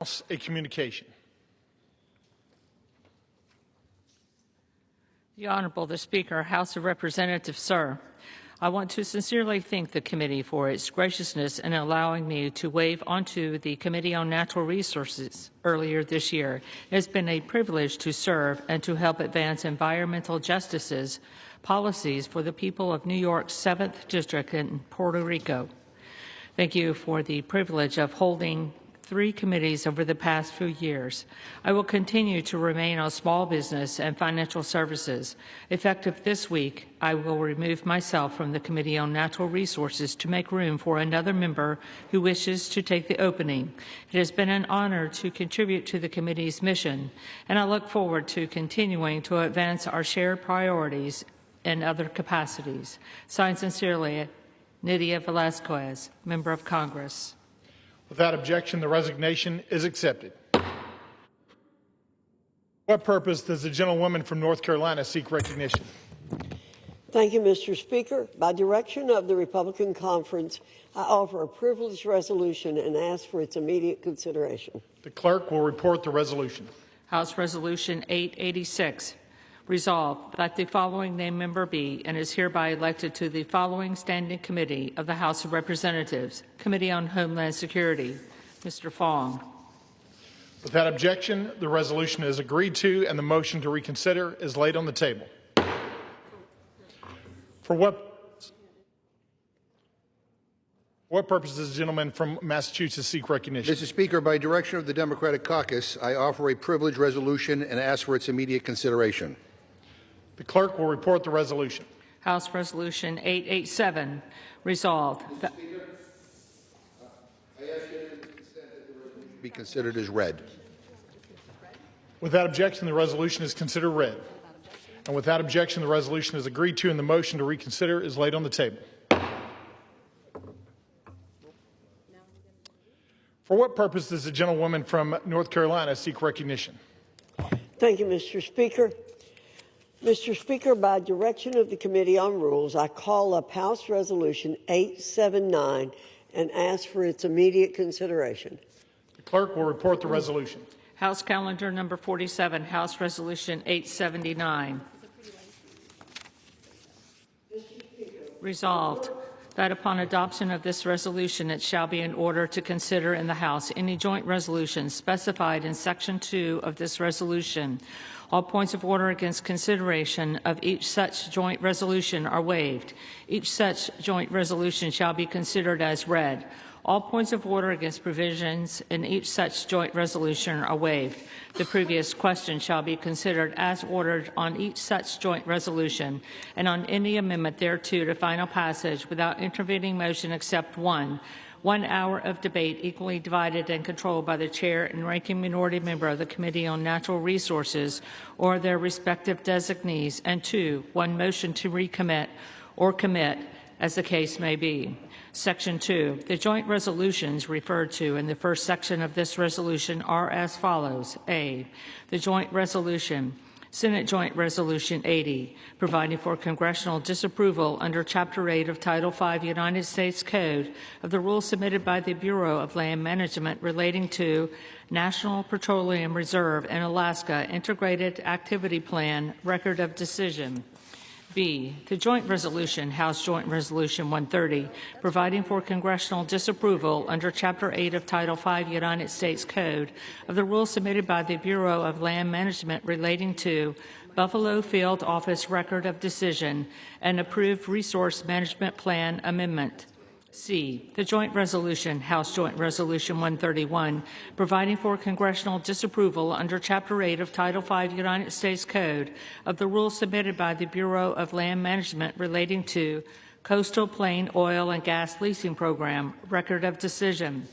A communication. The Honorable the Speaker, House of Representatives, sir. I want to sincerely thank the committee for its graciousness in allowing me to waive onto the Committee on Natural Resources earlier this year. It has been a privilege to serve and to help advance environmental justices policies for the people of New York's 7th District in Puerto Rico. Thank you for the privilege of holding 3 committees over the past few years. I will continue to remain on small business and financial services. Effective this week, I will remove myself from the Committee on Natural Resources to make room for another member who wishes to take the opening. It has been an honor to contribute to the committee's mission, and I look forward to continuing to advance our shared priorities in other capacities. Signed sincerely, Nydia Velazquez, Member of Congress. Without objection, the resignation is accepted. What purpose does the gentlewoman from North Carolina seek recognition? Thank you, Mr. Speaker. By direction of the Republican Conference, I offer a privileged resolution and ask for its immediate consideration. The clerk will report the resolution. House Resolution 886. Resolved that the following named member be and is hereby elected to the following standing committee of the House of Representatives, Committee on Homeland Security. Mr. Fong. Without objection, the resolution is agreed to and the motion to reconsider is laid on the table. For what purpose does the gentleman from Massachusetts seek recognition? Mr. Speaker, by direction of the Democratic Caucus, I offer a privileged resolution and ask for its immediate consideration. The clerk will report the resolution. House Resolution 887. Resolved. Mr. Speaker, I ask unanimous consent that the resolution be considered as read. Without objection, the resolution is considered read. And without objection, the resolution is agreed to and the motion to reconsider is laid on the table. For what purpose does the gentlewoman from North Carolina seek recognition? Thank you, Mr. Speaker. Mr. Speaker, by direction of the Committee on Rules, I call up House Resolution 879 and ask for its immediate consideration. The clerk will report the resolution. House Calendar Number 47, House Resolution 879. Resolved that upon adoption of this resolution, it shall be in order to consider in the House any joint resolutions specified in Section 2 of this resolution. All points of order against consideration of each such joint resolution are waived. Each such joint resolution shall be considered as read. All points of order against provisions in each such joint resolution are waived. The previous question shall be considered as ordered on each such joint resolution and on any amendment thereto to final passage without intervening motion except one. 1 hour of debate equally divided and controlled by the chair and ranking minority member of the Committee on Natural Resources or their respective designees, and 2, 1 motion to recommit or commit as the case may be. Section 2. The joint resolutions referred to in the first section of this resolution are as follows. A. The joint resolution. Senate Joint Resolution 80, providing for congressional disapproval under Chapter 8 of Title 5 United States Code of the rules submitted by the Bureau of Land Management relating to National Petroleum Reserve in Alaska Integrated Activity Plan Record of Decision. B. The joint resolution, House Joint Resolution 130, providing for congressional disapproval under Chapter 8 of Title 5 United States Code of the rules submitted by the Bureau of Land Management relating to Buffalo Field Office Record of Decision and approved Resource Management Plan Amendment. C. The joint resolution, House Joint Resolution 131, providing for congressional disapproval under Chapter 8 of Title 5 United States Code of the rules submitted by the Bureau of Land Management relating to Coastal Plain Oil and Gas Leasing Program, Record of Decision.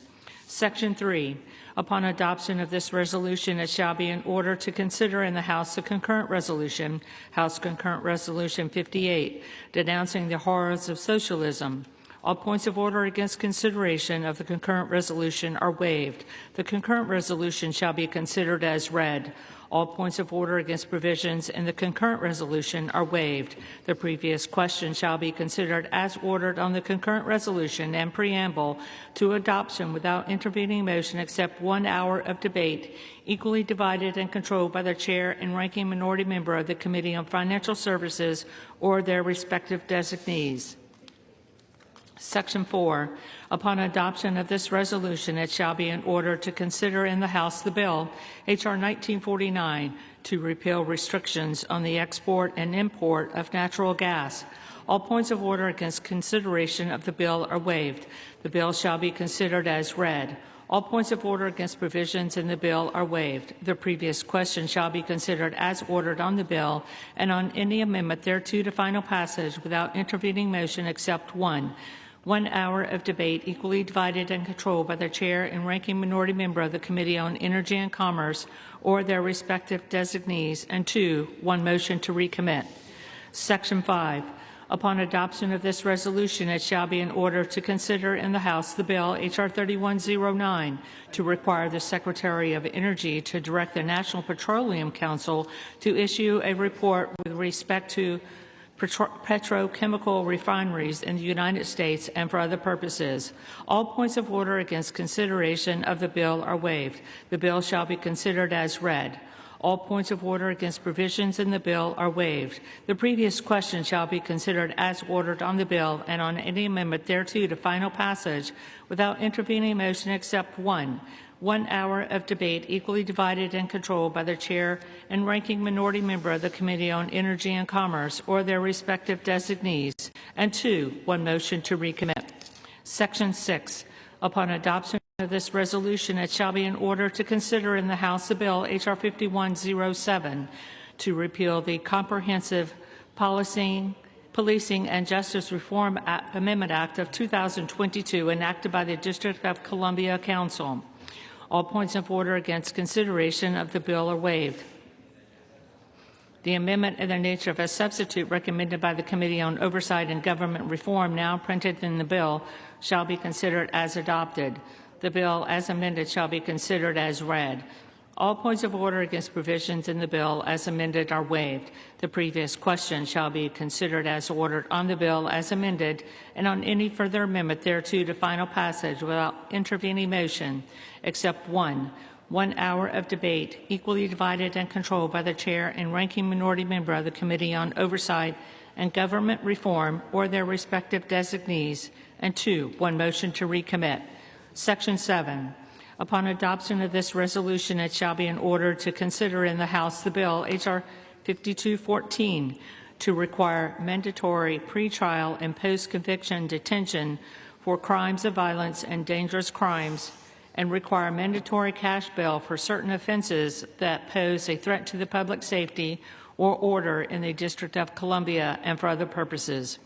Section 3. Upon adoption of this resolution, it shall be in order to consider in the House the concurrent resolution, House Concurrent Resolution 58, denouncing the horrors of socialism, All points of order against consideration of the concurrent resolution are waived. The concurrent resolution shall be considered as read. All points of order against provisions in the concurrent resolution are waived. The previous question shall be considered as ordered on the concurrent resolution and preamble to adoption without intervening motion except 1 hour of debate, equally divided and controlled by the chair and ranking minority member of the Committee on Financial Services or their respective designees. Section 4. Upon adoption of this resolution, it shall be in order to consider in the House the bill, H.R. 1949, to repeal restrictions on the export and import of natural gas. All points of order against consideration of the bill are waived. The bill shall be considered as read. All points of order against provisions in the bill are waived. The previous question shall be considered as ordered on the bill and on any amendment thereto to final passage without intervening motion except 1 hour of debate equally divided and controlled by the chair and ranking minority member of the Committee on Energy and Commerce or their respective designees, and 2, 1 motion to recommit. Section 5. Upon adoption of this resolution, it shall be in order to consider in the House the bill H.R. 3109 to require the Secretary of Energy to direct the National Petroleum Council to issue a report with respect to petrochemical refineries in the United States and for other purposes. All points of order against consideration of the bill are waived. The bill shall be considered as read. All points of order against provisions in the bill are waived. The previous question shall be considered as ordered on the bill and on any amendment thereto to final passage without intervening motion except 1 hour of debate equally divided and controlled by the chair and ranking minority member of the Committee on Energy and Commerce or their respective designees, and 2, 1 motion to recommit. Section 6. Upon adoption of this resolution, it shall be in order to consider in the House the bill H.R. 5107 to repeal the Comprehensive Policing and Justice Reform Amendment Act of 2022 enacted by the District of Columbia Council. All points of order against consideration of the bill are waived. The amendment in the nature of a substitute recommended by the Committee on Oversight and Government Reform, now printed in the bill, shall be considered as adopted. The bill, as amended, shall be considered as read. All points of order against provisions in the bill as amended are waived. The previous question shall be considered as ordered on the bill as amended and on any further amendment thereto to final passage without intervening motion, except 1 hour of debate equally divided and controlled by the chair and ranking minority member of the Committee on Oversight and Government Reform or their respective designees, and 2, 1 motion to recommit. Section 7. Upon adoption of this resolution, it shall be in order to consider in the House the bill H.R. 5214 to require mandatory pretrial and post-conviction detention for crimes of violence and dangerous crimes and require mandatory cash bail for certain offenses that pose a threat to the public safety or order in the District of Columbia and for other purposes.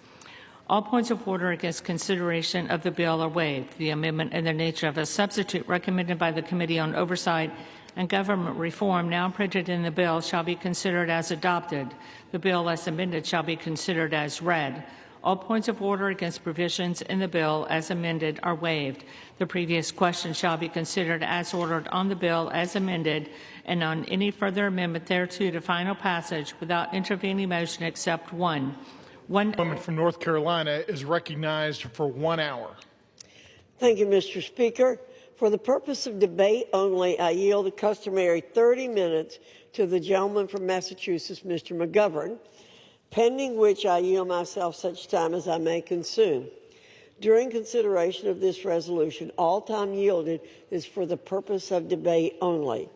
All points of order against consideration of the bill are waived. The amendment in the nature of a substitute recommended by the Committee on Oversight and Government Reform, now printed in the bill, shall be considered as adopted. The bill, as amended, shall be considered as read. All points of order against provisions in the bill as amended are waived. The previous question shall be considered as ordered on the bill as amended and on any further amendment thereto to final passage without intervening motion except 1. The woman from North Carolina is recognized for 1 hour. Thank you, Mr. Speaker. For the purpose of debate only, I yield the customary 30 minutes to the gentleman from Massachusetts, Mr. McGovern, pending which I yield myself such time as I may consume. During consideration of this resolution, all time yielded is for the purpose of debate only.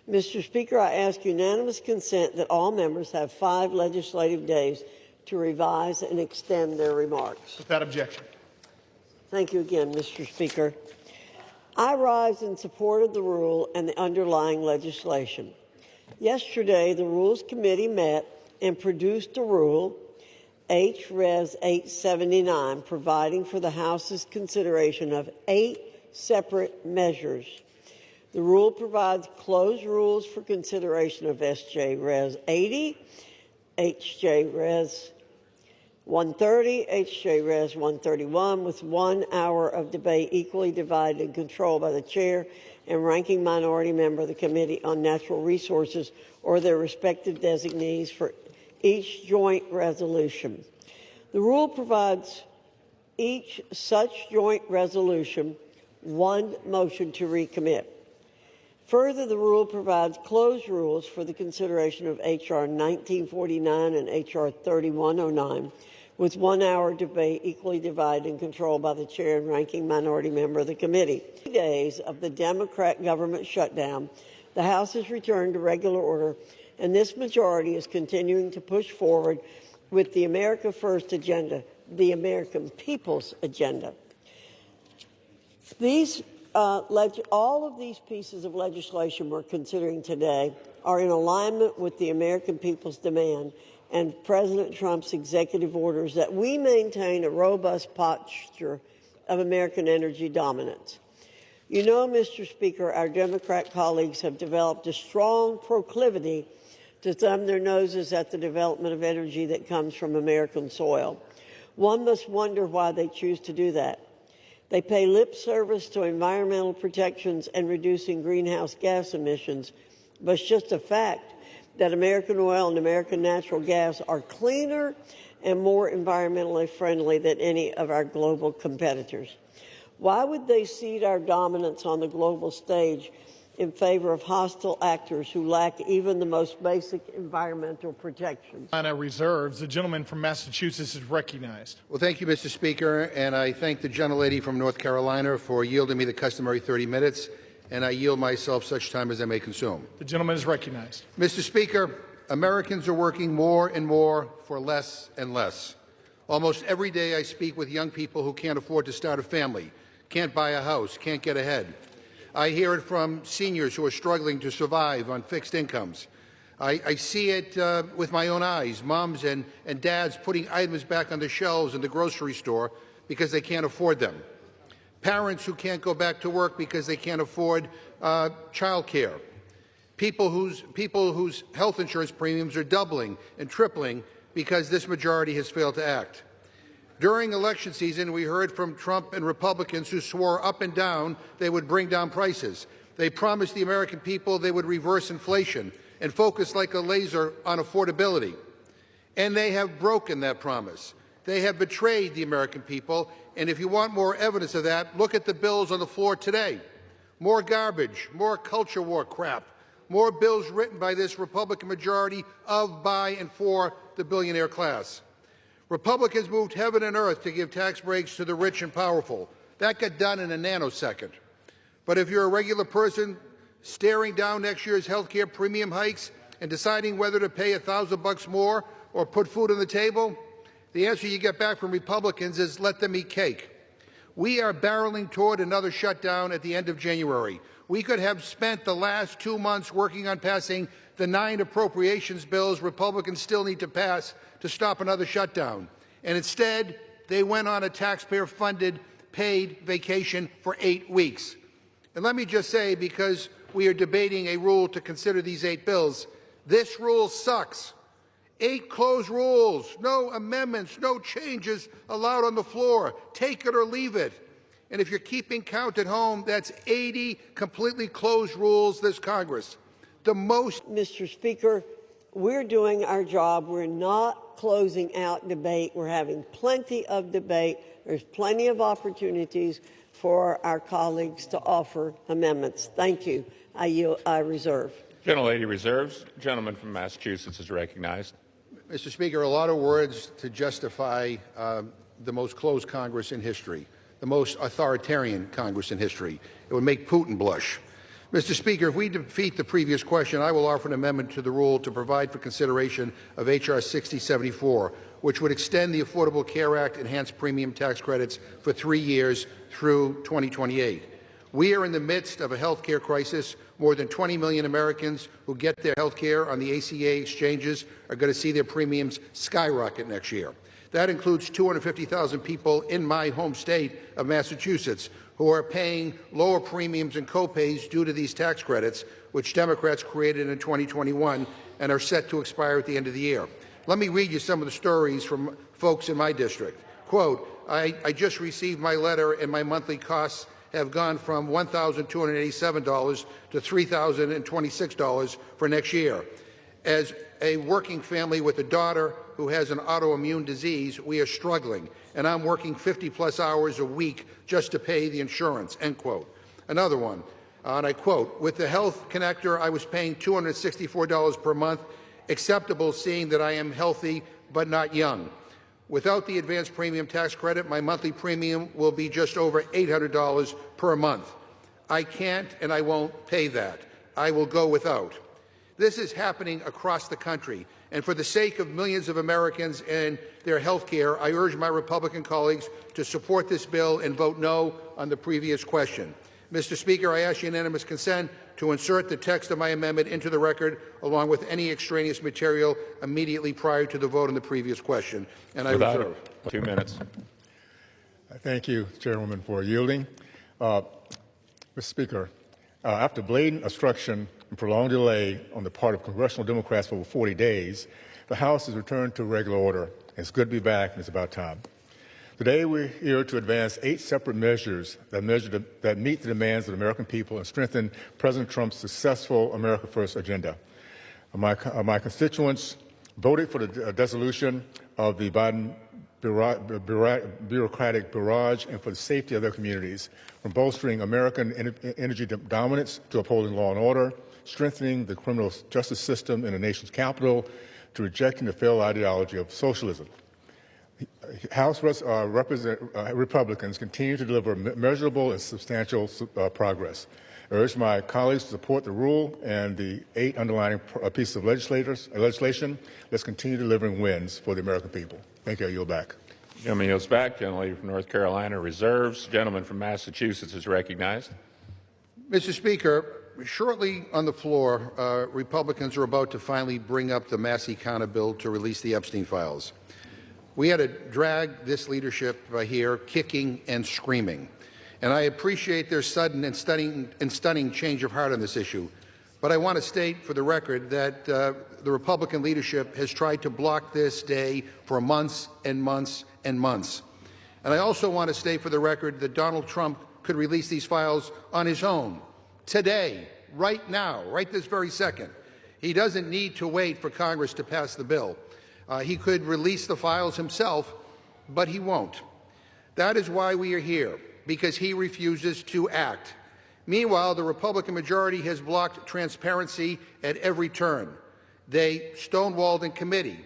Mr. Speaker, I ask unanimous consent that all members have 5 legislative days to revise and extend their remarks. Without objection. Thank you again, Mr. Speaker. I rise in support of the rule and the underlying legislation. Yesterday, the Rules Committee met and produced a rule, H.Res. 879, providing for the House's consideration of 8 separate measures. The rule provides closed rules for consideration of S.J. Res. 80, H.J. Res. 130, H.J. Res. 131, with 1 hour of debate equally divided and controlled by the chair and ranking minority member of the Committee on Natural Resources or their respective designees for each joint resolution. The rule provides each such joint resolution one motion to recommit. Further, the rule provides closed rules for the consideration of H.R. 1949 and H.R. 3109, with 1 hour debate equally divided and controlled by the chair and ranking minority member of the committee. 3 days of the Democrat government shutdown, the House has returned to regular order, and this majority is continuing to push forward with the America First agenda, the American people's agenda. All of these pieces of legislation we're considering today are in alignment with the American people's demand and President Trump's executive orders that we maintain a robust posture of American energy dominance. You know, Mr. Speaker, our Democrat colleagues have developed a strong proclivity to thumb their noses at the development of energy that comes from American soil. One must wonder why they choose to do that. They pay lip service to environmental protections and reducing greenhouse gas emissions, but it's just a fact that American oil and American natural gas are cleaner and more environmentally friendly than any of our global competitors. Why would they cede our dominance on the global stage in favor of hostile actors who lack even the most basic environmental protections? Reserves. The gentleman from Massachusetts is recognized. Well, thank you, Mr. Speaker, and I thank the gentlelady from North Carolina for yielding me the customary 30 minutes, and I yield myself such time as I may consume. The gentleman is recognized. Mr. Speaker, Americans are working more and more for less and less. Almost every day I speak with young people who can't afford to start a family, can't buy a house, can't get ahead. I hear it from seniors who are struggling to survive on fixed incomes. I see it with my own eyes, moms and dads putting items back on the shelves in the grocery store because they can't afford them. Parents who can't go back to work because they can't afford child care. People whose health insurance premiums are doubling and tripling because this majority has failed to act. During election season, we heard from Trump and Republicans who swore up and down they would bring down prices. They promised the American people they would reverse inflation and focus like a laser on affordability. And they have broken that promise. They have betrayed the American people, and if you want more evidence of that, look at the bills on the floor today. More garbage, more culture war crap, more bills written by this Republican majority of, by, and for the billionaire class. Republicans moved heaven and earth to give tax breaks to the rich and powerful. That got done in a nanosecond. But if you're a regular person staring down next year's health care premium hikes and deciding whether to pay $1,000 more or put food on the table, the answer you get back from Republicans is let them eat cake. We are barreling toward another shutdown at the end of January. We could have spent the last 2 months working on passing the 9 appropriations bills Republicans still need to pass to stop another shutdown. And instead, they went on a taxpayer-funded paid vacation for 8 weeks. And let me just say, because we are debating a rule to consider these 8 bills, this rule sucks. 8 closed rules, no amendments, no changes allowed on the floor. Take it or leave it. And if you're keeping count at home, that's 80 completely closed rules this Congress. The most. Mr. Speaker, we're doing our job. We're not closing out debate. We're having plenty of debate. There's plenty of opportunities for our colleagues to offer amendments. Thank you. I reserve. Gentlelady reserves. Gentleman from Massachusetts is recognized. Mr. Speaker, a lot of words to justify the most closed Congress in history, the most authoritarian Congress in history. It would make Putin blush. Mr. Speaker, if we defeat the previous question, I will offer an amendment to the rule to provide for consideration of H.R. 6074, which would extend the Affordable Care Act enhanced premium tax credits for 3 years through 2028. We are in the midst of a health care crisis. More than 20 million Americans who get their health care on the ACA exchanges are going to see their premiums skyrocket next year. That includes 250,000 people in my home state of Massachusetts who are paying lower premiums and copays due to these tax credits, which Democrats created in 2021 and are set to expire at the end of the year. Let me read you some of the stories from folks in my district. Quote, I just received my letter and my monthly costs have gone from $1,287 to $3,026 for next year. As a working family with a daughter who has an autoimmune disease, we are struggling, and I'm working 50-plus hours a week just to pay the insurance, end quote. Another one, and I quote, with the Health Connector, I was paying $264 per month, acceptable seeing that I am healthy but not young. Without the advanced premium tax credit, my monthly premium will be just over $800 per month. I can't and I won't pay that. I will go without. This is happening across the country, and for the sake of millions of Americans and their health care, I urge my Republican colleagues to support this bill and vote no on the previous question. Mr. Speaker, I ask unanimous consent to insert the text of my amendment into the record along with any extraneous material immediately prior to the vote on the previous question. And I reserve. 2 minutes. Thank you, Chairwoman, for yielding. Mr. Speaker, after blatant obstruction and prolonged delay on the part of congressional Democrats for over 40 days, the House has returned to regular order. It's good to be back, and it's about time. Today, we're here to advance 8 separate measures that meet the demands of the American people and strengthen President Trump's successful America First agenda. My constituents voted for the dissolution of the Biden bureaucratic barrage and for the safety of their communities, from bolstering American energy dominance to upholding law and order, strengthening the criminal justice system in the nation's capital, to rejecting the failed ideology of socialism. House Republicans continue to deliver measurable and substantial progress. I urge my colleagues to support the rule and the 8 underlying pieces of legislation. Let's continue delivering wins for the American people. Thank you. I yield back. Gentleman yields back. Gentleman from North Carolina reserves. Gentleman from Massachusetts is recognized. Mr. Speaker, shortly on the floor, Republicans are about to finally bring up the Massey Connor bill to release the Epstein files. We had to drag this leadership here kicking and screaming. And I appreciate their sudden and stunning change of heart on this issue. But I want to state for the record that the Republican leadership has tried to block this day for months and months and months. And I also want to state for the record that Donald Trump could release these files on his own, today, right now, right this very second. He doesn't need to wait for Congress to pass the bill. He could release the files himself, but he won't. That is why we are here, because he refuses to act. Meanwhile, the Republican majority has blocked transparency at every turn. They stonewalled in committee.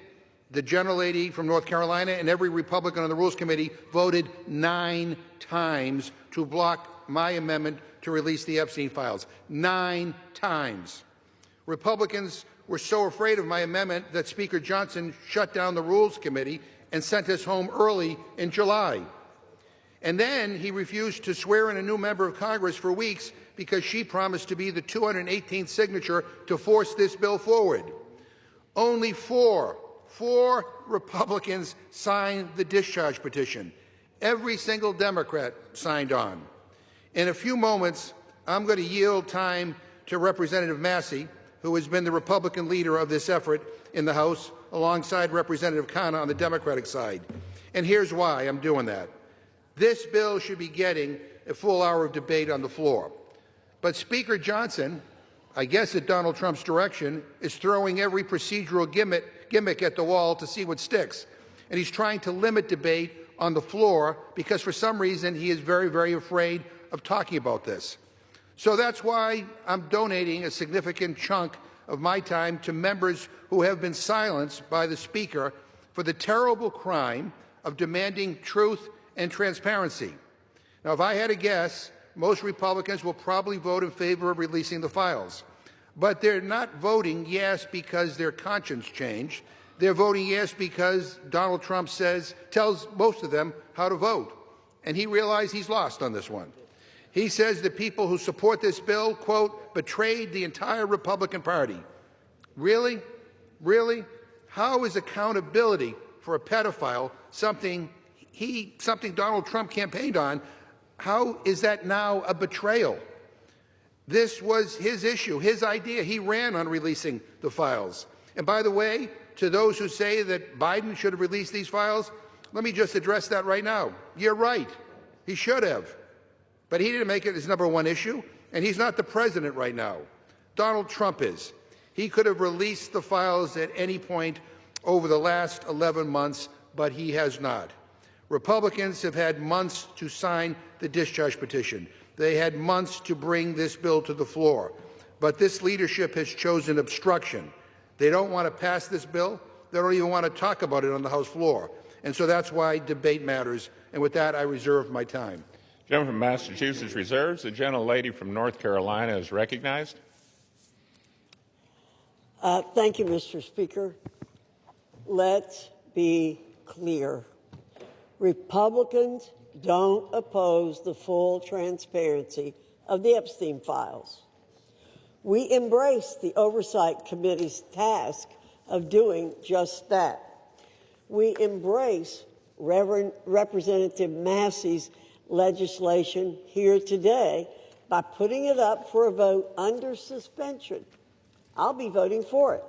The gentlelady from North Carolina and every Republican on the Rules Committee voted 9 times to block my amendment to release the Epstein files. 9 times. Republicans were so afraid of my amendment that Speaker Johnson shut down the Rules Committee and sent us home early in July. And then he refused to swear in a new member of Congress for weeks because she promised to be the 218th signature to force this bill forward. Only four Republicans signed the discharge petition. Every single Democrat signed on. In a few moments, I'm going to yield time to Representative Massey, who has been the Republican leader of this effort in the House, alongside Representative Khanna on the Democratic side. And here's why I'm doing that. This bill should be getting a full hour of debate on the floor. But Speaker Johnson, I guess at Donald Trump's direction, is throwing every procedural gimmick at the wall to see what sticks. And he's trying to limit debate on the floor because for some reason he is very, very afraid of talking about this. So that's why I'm donating a significant chunk of my time to members who have been silenced by the Speaker for the terrible crime of demanding truth and transparency. Now, if I had to guess, most Republicans will probably vote in favor of releasing the files. But they're not voting yes because their conscience changed. They're voting yes because Donald Trump tells most of them how to vote. And he realized he's lost on this one. He says the people who support this bill, quote, betrayed the entire Republican Party. Really? Really? How is accountability for a pedophile something Donald Trump campaigned on? How is that now a betrayal? This was his issue, his idea. He ran on releasing the files. And by the way, to those who say that Biden should have released these files, let me just address that right now. You're right. He should have. But he didn't make it his #1 issue, and he's not the president right now. Donald Trump is. He could have released the files at any point over the last 11 months, but he has not. Republicans have had months to sign the discharge petition. They had months to bring this bill to the floor. But this leadership has chosen obstruction. They don't want to pass this bill. They don't even want to talk about it on the House floor. And so that's why debate matters. And with that, I reserve my time. Gentleman from Massachusetts reserves. The gentlelady from North Carolina is recognized. Thank you, Mr. Speaker. Let's be clear. Republicans don't oppose the full transparency of the Epstein files. We embrace the Oversight Committee's task of doing just that. We embrace Representative Massey's legislation here today by putting it up for a vote under suspension. I'll be voting for it.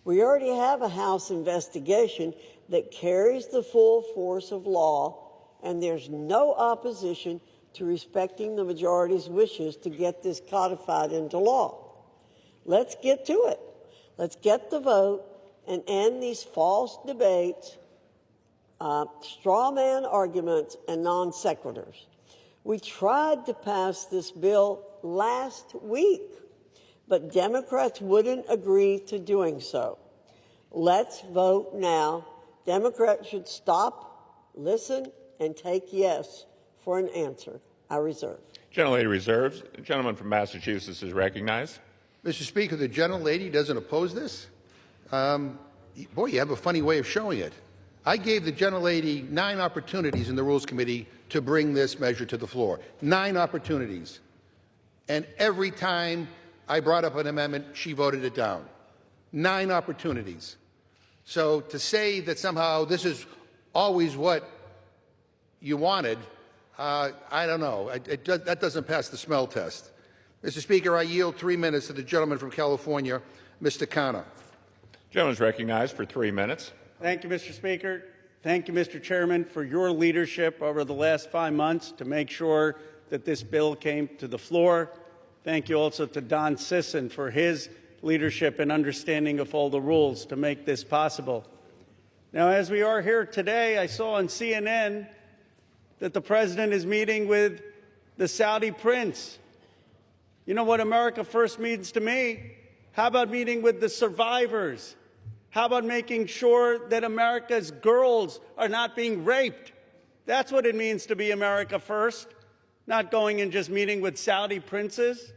We already have a House investigation that carries the full force of law, and there's no opposition to respecting the majority's wishes to get this codified into law. Let's get to it. Let's get the vote and end these false debates, straw man arguments, and non sequiturs. We tried to pass this bill last week, but Democrats wouldn't agree to doing so. Let's vote now. Democrats should stop, listen, and take yes for an answer. I reserve. Gentlelady reserves. The gentleman from Massachusetts is recognized. Mr. Speaker, the gentlelady doesn't oppose this? Boy, you have a funny way of showing it. I gave the gentlelady 9 opportunities in the Rules Committee to bring this measure to the floor. 9 opportunities. And every time I brought up an amendment, she voted it down. 9 opportunities. So to say that somehow this is always what you wanted, I don't know. That doesn't pass the smell test. Mr. Speaker, I yield 3 minutes to the gentleman from California, Mr. Khanna. Gentleman is recognized for 3 minutes. Thank you, Mr. Speaker. Thank you, Mr. Chairman, for your leadership over the last 5 months to make sure that this bill came to the floor. Thank you also to Don Sisson for his leadership and understanding of all the rules to make this possible. Now, as we are here today, I saw on CNN that the president is meeting with the Saudi prince. You know what America First means to me? How about meeting with the survivors? How about making sure that America's girls are not being raped? That's what it means to be America First, not going and just meeting with Saudi princes.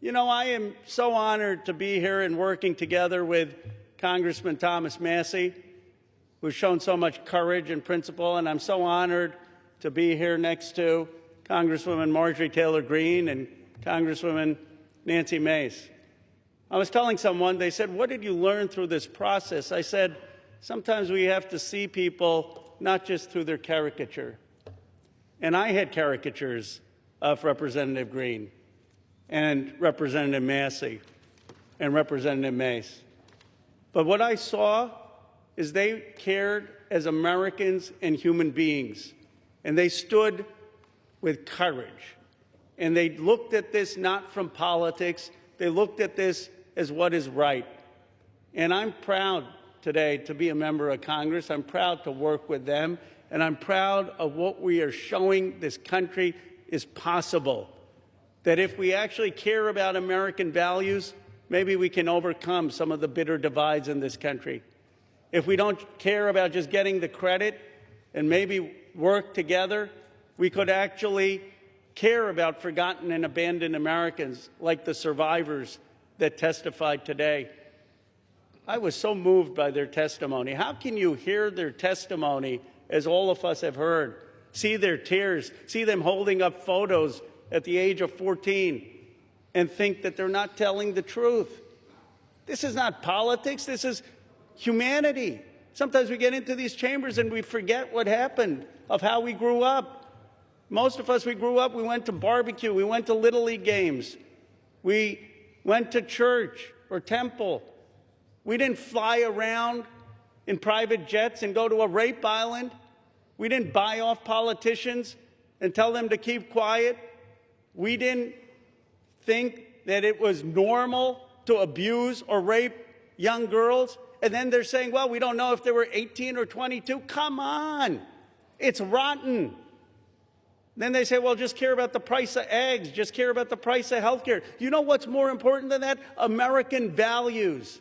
You know, I am so honored to be here and working together with Congressman Thomas Massey, who's shown so much courage and principle, and I'm so honored to be here next to Congresswoman Marjorie Taylor Greene and Congresswoman Nancy Mace. I was telling someone, they said, what did you learn through this process? I said, sometimes we have to see people not just through their caricature. And I had caricatures of Representative Greene and Representative Massey and Representative Mace. But what I saw is they cared as Americans and human beings, and they stood with courage. And they looked at this not from politics, they looked at this as what is right. And I'm proud today to be a member of Congress. I'm proud to work with them, and I'm proud of what we are showing this country is possible. That if we actually care about American values, maybe we can overcome some of the bitter divides in this country. If we don't care about just getting the credit and maybe work together, we could actually care about forgotten and abandoned Americans like the survivors that testified today. I was so moved by their testimony. How can you hear their testimony, as all of us have heard, see their tears, see them holding up photos at the age of 14, and think that they're not telling the truth? This is not politics. This is humanity. Sometimes we get into these chambers and we forget what happened, of how we grew up. Most of us, we grew up, we went to barbecue, we went to Little League games, we went to church or temple. We didn't fly around in private jets and go to a rape island. We didn't buy off politicians and tell them to keep quiet. We didn't think that it was normal to abuse or rape young girls. And then they're saying, well, we don't know if they were 18 or 22. Come on. It's rotten. Then they say, well, just care about the price of eggs. Just care about the price of health care. You know what's more important than that? American values.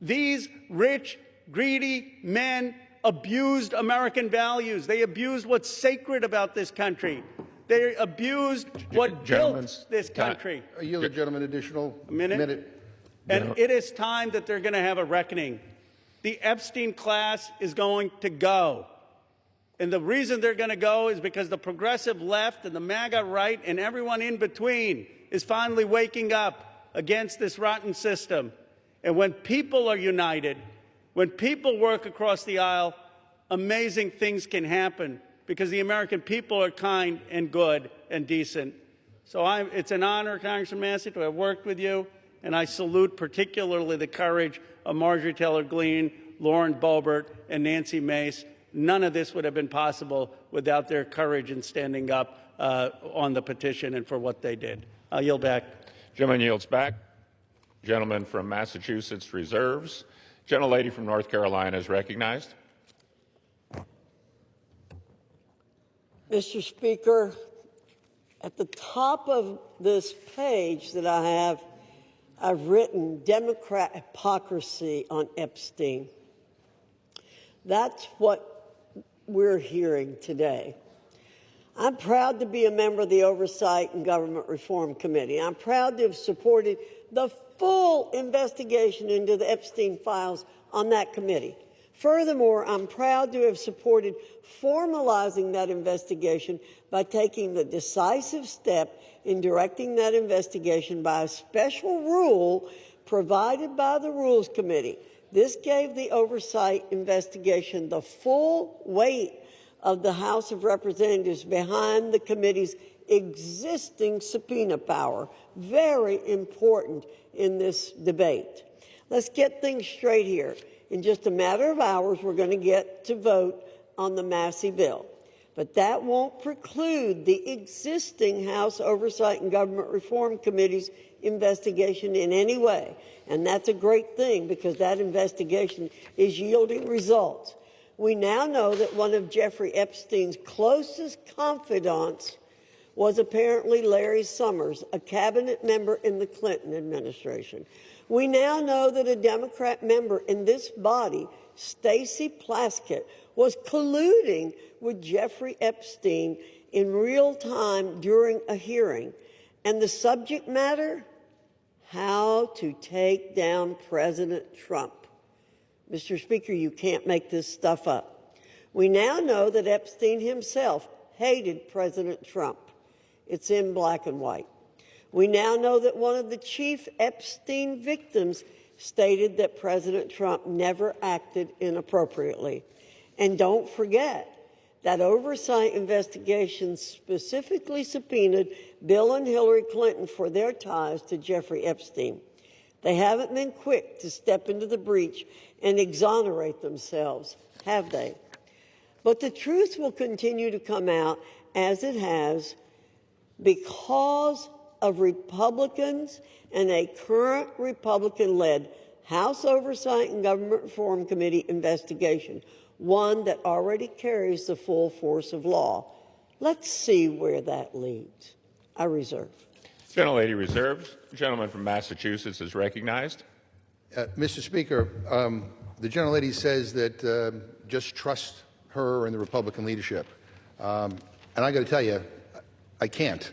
These rich, greedy men abused American values. They abused what's sacred about this country. They abused what built this country. I yield the gentleman additional minute. And it is time that they're going to have a reckoning. The Epstein class is going to go. And the reason they're going to go is because the progressive left and the MAGA right and everyone in between is finally waking up against this rotten system. And when people are united, when people work across the aisle, amazing things can happen because the American people are kind and good and decent. So it's an honor, Congressman Massey, to have worked with you. And I salute particularly the courage of Marjorie Taylor Greene, Lauren Boebert, and Nancy Mace. None of this would have been possible without their courage in standing up on the petition and for what they did. I'll yield back. Gentleman yields back. Gentleman from Massachusetts reserves. Gentlelady from North Carolina is recognized. Mr. Speaker, at the top of this page that I have, I've written Democrat hypocrisy on Epstein. That's what we're hearing today. I'm proud to be a member of the Oversight and Government Reform Committee. I'm proud to have supported the full investigation into the Epstein files on that committee. Furthermore, I'm proud to have supported formalizing that investigation by taking the decisive step in directing that investigation by a special rule provided by the Rules Committee. This gave the oversight investigation the full weight of the House of Representatives behind the committee's existing subpoena power. Very important in this debate. Let's get things straight here. In just a matter of hours, we're going to get to vote on the Massey bill. But that won't preclude the existing House Oversight and Government Reform Committee's investigation in any way. And that's a great thing because that investigation is yielding results. We now know that one of Jeffrey Epstein's closest confidants was apparently Larry Summers, a cabinet member in the Clinton administration. We now know that a Democrat member in this body, Stacey Plaskett, was colluding with Jeffrey Epstein in real time during a hearing. And the subject matter? How to take down President Trump. Mr. Speaker, you can't make this stuff up. We now know that Epstein himself hated President Trump. It's in black and white. We now know that one of the chief Epstein victims stated that President Trump never acted inappropriately. And don't forget that oversight investigation specifically subpoenaed Bill and Hillary Clinton for their ties to Jeffrey Epstein. They haven't been quick to step into the breach and exonerate themselves, have they? But the truth will continue to come out as it has because of Republicans and a current Republican-led House Oversight and Government Reform Committee investigation, one that already carries the full force of law. Let's see where that leads. I reserve. Gentlelady reserves. The gentleman from Massachusetts is recognized. Mr. Speaker, the gentlelady says that just trust her and the Republican leadership. And I got to tell you, I can't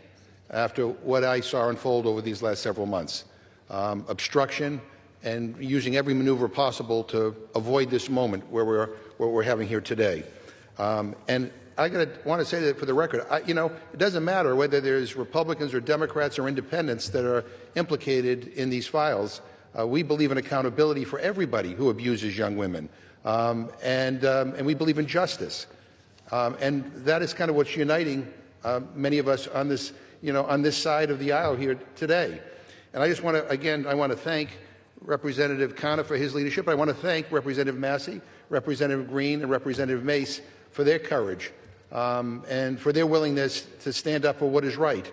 after what I saw unfold over these last several months. Obstruction and using every maneuver possible to avoid this moment where we're having here today. And I want to say that for the record, it doesn't matter whether there's Republicans or Democrats or independents that are implicated in these files. We believe in accountability for everybody who abuses young women, and we believe in justice. And that is kind of what's uniting many of us on this, on this side of the aisle here today. And I just want to, again, I want to thank Representative Connor for his leadership. I want to thank Representative Massey, Representative Green, and Representative Mace for their courage and for their willingness to stand up for what is right.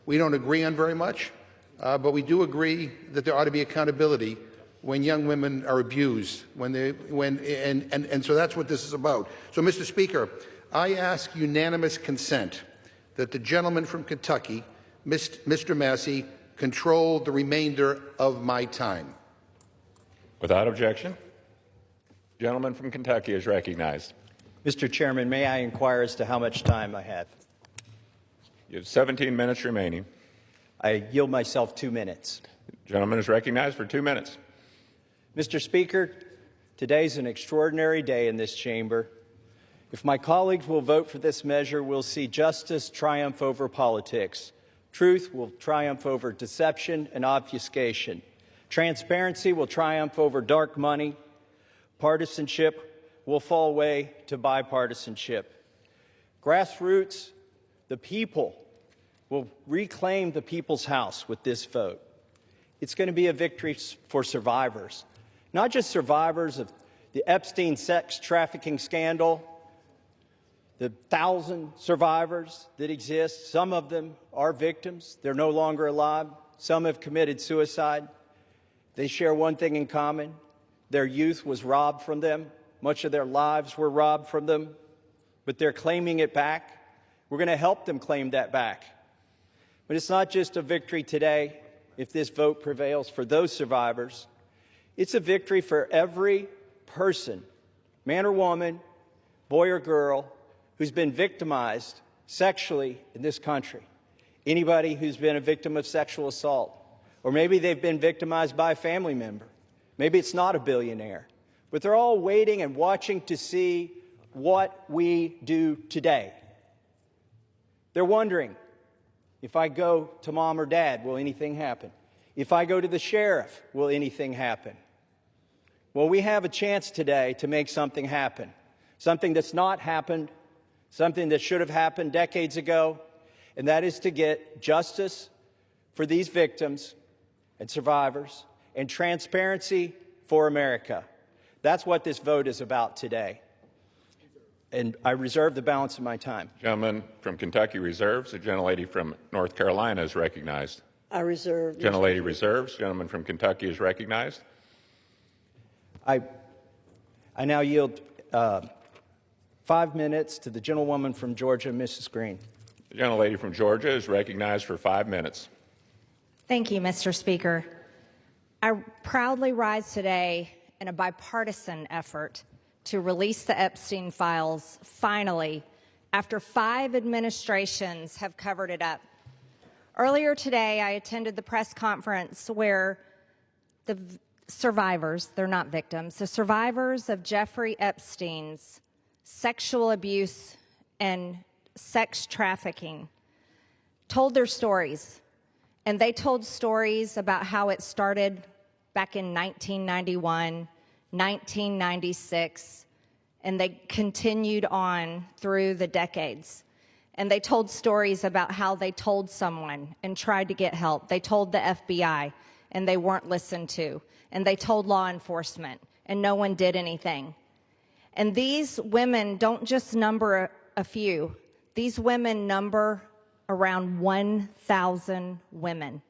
We don't agree on very much, but we do agree that there ought to be accountability when young women are abused, and so that's what this is about. So, Mr. Speaker, I ask unanimous consent that the gentleman from Kentucky, Mr. Massey, control the remainder of my time. Without objection, the gentleman from Kentucky is recognized. Mr. Chairman, may I inquire as to how much time I have? You have 17 minutes remaining. I yield myself 2 minutes. The gentleman is recognized for 2 minutes. Mr. Speaker, today's an extraordinary day in this chamber. If my colleagues will vote for this measure, we'll see justice triumph over politics. Truth will triumph over deception and obfuscation. Transparency will triumph over dark money. Partisanship will fall away to bipartisanship. Grassroots, the people, will reclaim the people's house with this vote. It's going to be a victory for survivors, not just survivors of the Epstein sex trafficking scandal, the 1,000 survivors that exist. Some of them are victims. They're no longer alive. Some have committed suicide. They share one thing in common. Their youth was robbed from them. Much of their lives were robbed from them, but they're claiming it back. We're going to help them claim that back. But it's not just a victory today, if this vote prevails for those survivors. It's a victory for every person, man or woman, boy or girl, who's been victimized sexually in this country. Anybody who's been a victim of sexual assault, or maybe they've been victimized by a family member. Maybe it's not a billionaire, but they're all waiting and watching to see what we do today. They're wondering, if I go to mom or dad, will anything happen? If I go to the sheriff, will anything happen? Well, we have a chance today to make something happen, something that's not happened, something that should have happened decades ago, and that is to get justice for these victims and survivors and transparency for America. That's what this vote is about today. And I reserve the balance of my time. Gentleman from Kentucky reserves. The gentlelady from North Carolina is recognized. I reserve. Gentlelady reserves. Gentleman from Kentucky is recognized. I now yield 5 minutes to the gentlewoman from Georgia, Mrs. Green. The gentlelady from Georgia is recognized for 5 minutes. Thank you, Mr. Speaker. I proudly rise today in a bipartisan effort to release the Epstein files, finally, after 5 administrations have covered it up. Earlier today, I attended the press conference where the survivors, they're not victims, the survivors of Jeffrey Epstein's sexual abuse and sex trafficking told their stories. And they told stories about how it started back in 1991, 1996, and they continued on through the decades. And they told stories about how they told someone and tried to get help. They told the FBI, and they weren't listened to. And they told law enforcement, and no one did anything. And these women don't just number a few. These women number around 1,000 women.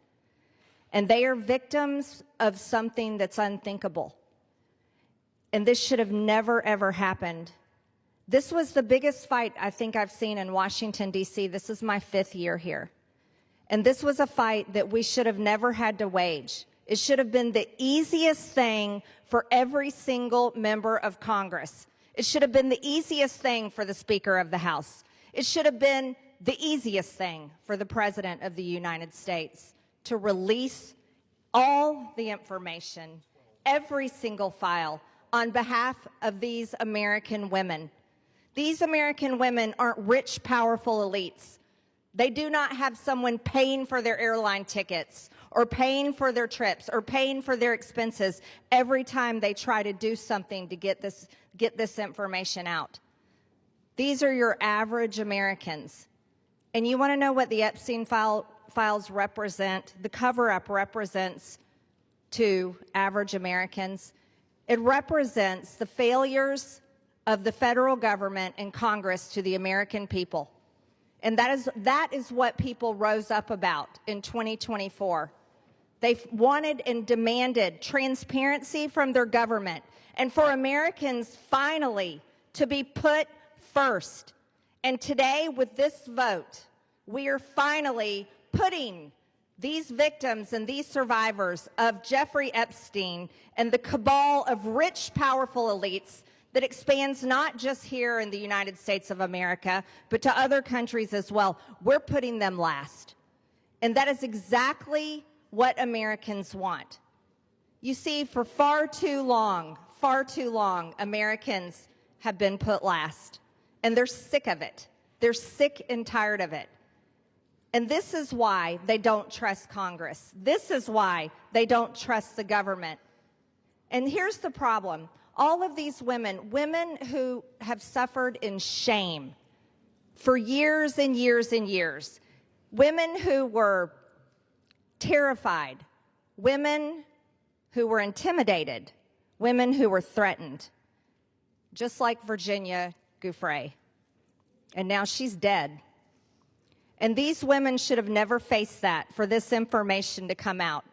And they are victims of something that's unthinkable. And this should have never, ever happened. This was the biggest fight I think I've seen in Washington, D.C. This is my 5th year here. And this was a fight that we should have never had to wage. It should have been the easiest thing for every single member of Congress. It should have been the easiest thing for the Speaker of the House. It should have been the easiest thing for the President of the United States to release all the information, every single file, on behalf of these American women. These American women aren't rich, powerful elites. They do not have someone paying for their airline tickets or paying for their trips or paying for their expenses every time they try to do something to get this information out. These are your average Americans. And you want to know what the Epstein files represent? The cover-up represents to average Americans. It represents the failures of the federal government and Congress to the American people. And that is what people rose up about in 2024. They wanted and demanded transparency from their government and for Americans finally to be put first. And today, with this vote, we are finally putting these victims and these survivors of Jeffrey Epstein and the cabal of rich, powerful elites that expands not just here in the United States of America, but to other countries as well. We're putting them last. And that is exactly what Americans want. You see, for far too long, Americans have been put last. And they're sick of it. They're sick and tired of it. And this is why they don't trust Congress. This is why they don't trust the government. And here's the problem. All of these women who have suffered in shame for years and years and years, women who were terrified, women who were intimidated, women who were threatened, just like Virginia Giuffre. And now she's dead. And these women should have never faced that, for this information to come out.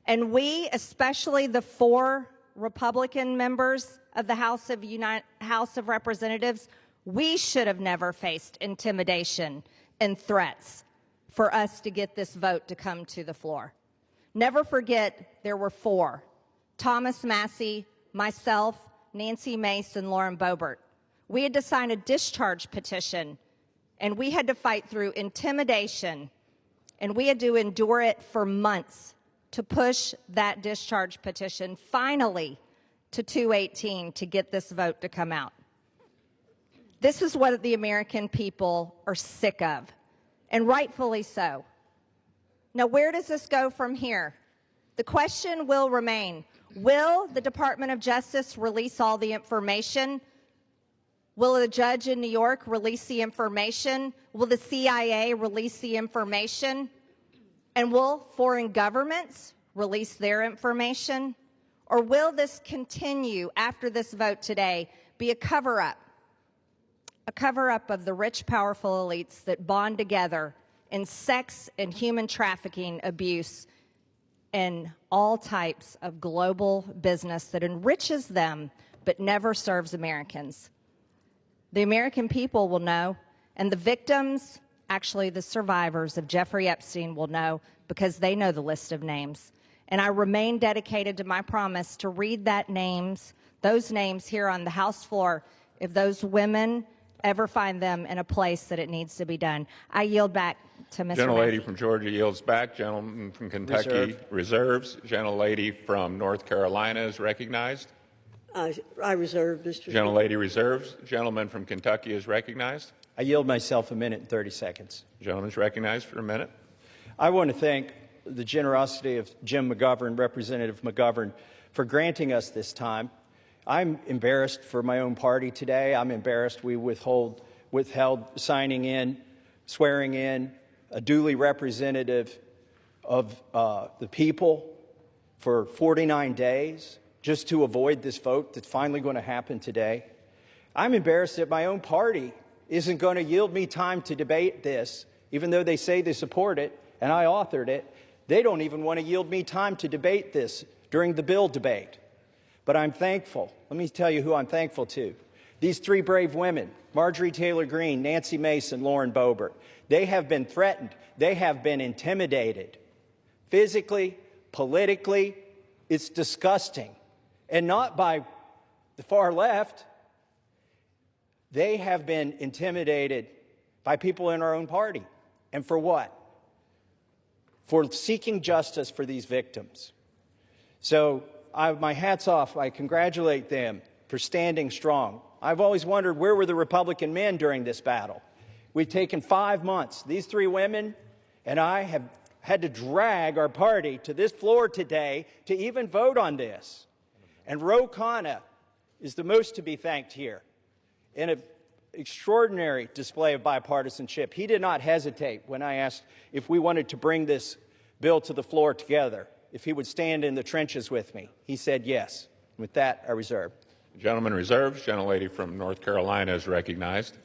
And we, especially the 4 Republican members of the House of Representatives, we should have never faced intimidation and threats for us to get this vote to come to the floor. Never forget, there were 4. Thomas Massie, myself, Nancy Mace, and Lauren Boebert. We had to sign a discharge petition, and we had to fight through intimidation, and we had to endure it for months to push that discharge petition finally to 218 to get this vote to come out. This is what the American people are sick of, and rightfully so. Now, where does this go from here? The question will remain, will the Department of Justice release all the information? Will a judge in New York release the information? Will the CIA release the information? And will foreign governments release their information? Or will this continue after this vote today be a cover-up? A cover-up of the rich, powerful elites that bond together in sex and human trafficking abuse and all types of global business that enriches them but never serves Americans. The American people will know, and the victims, actually the survivors of Jeffrey Epstein, will know, because they know the list of names. And I remain dedicated to my promise to read those names here on the House floor if those women ever find them in a place that it needs to be done. I yield back to Mr. Gentlelady Massey. from Georgia yields back. Gentleman from Kentucky reserves. Gentlelady from North Carolina is recognized. I reserve, Mr. Speaker. Gentlelady reserves. Gentleman from Kentucky is recognized. I yield myself a minute and 30 seconds. Gentleman's recognized for a minute. I want to thank the generosity of Jim McGovern, Representative McGovern, for granting us this time. I'm embarrassed for my own party today. I'm embarrassed we withheld signing in, swearing in a duly representative of the people for 49 days just to avoid this vote that's finally going to happen today. I'm embarrassed that my own party isn't going to yield me time to debate this, even though they say they support it and I authored it. They don't even want to yield me time to debate this during the bill debate. But I'm thankful. Let me tell you who I'm thankful to. These 3 brave women, Marjorie Taylor Greene, Nancy Mace, and Lauren Boebert. They have been threatened. They have been intimidated. Physically, politically, it's disgusting. And not by the far left. They have been intimidated by people in our own party. And for what? For seeking justice for these victims. So my hat's off. I congratulate them for standing strong. I've always wondered, where were the Republican men during this battle? We've taken 5 months. These 3 women and I have had to drag our party to this floor today to even vote on this. And Ro Khanna is the most to be thanked here. In an extraordinary display of bipartisanship, he did not hesitate when I asked if we wanted to bring this bill to the floor together. if he would stand in the trenches with me. He said yes. With that, I reserve. Gentleman reserves. Gentlelady from North Carolina is recognized.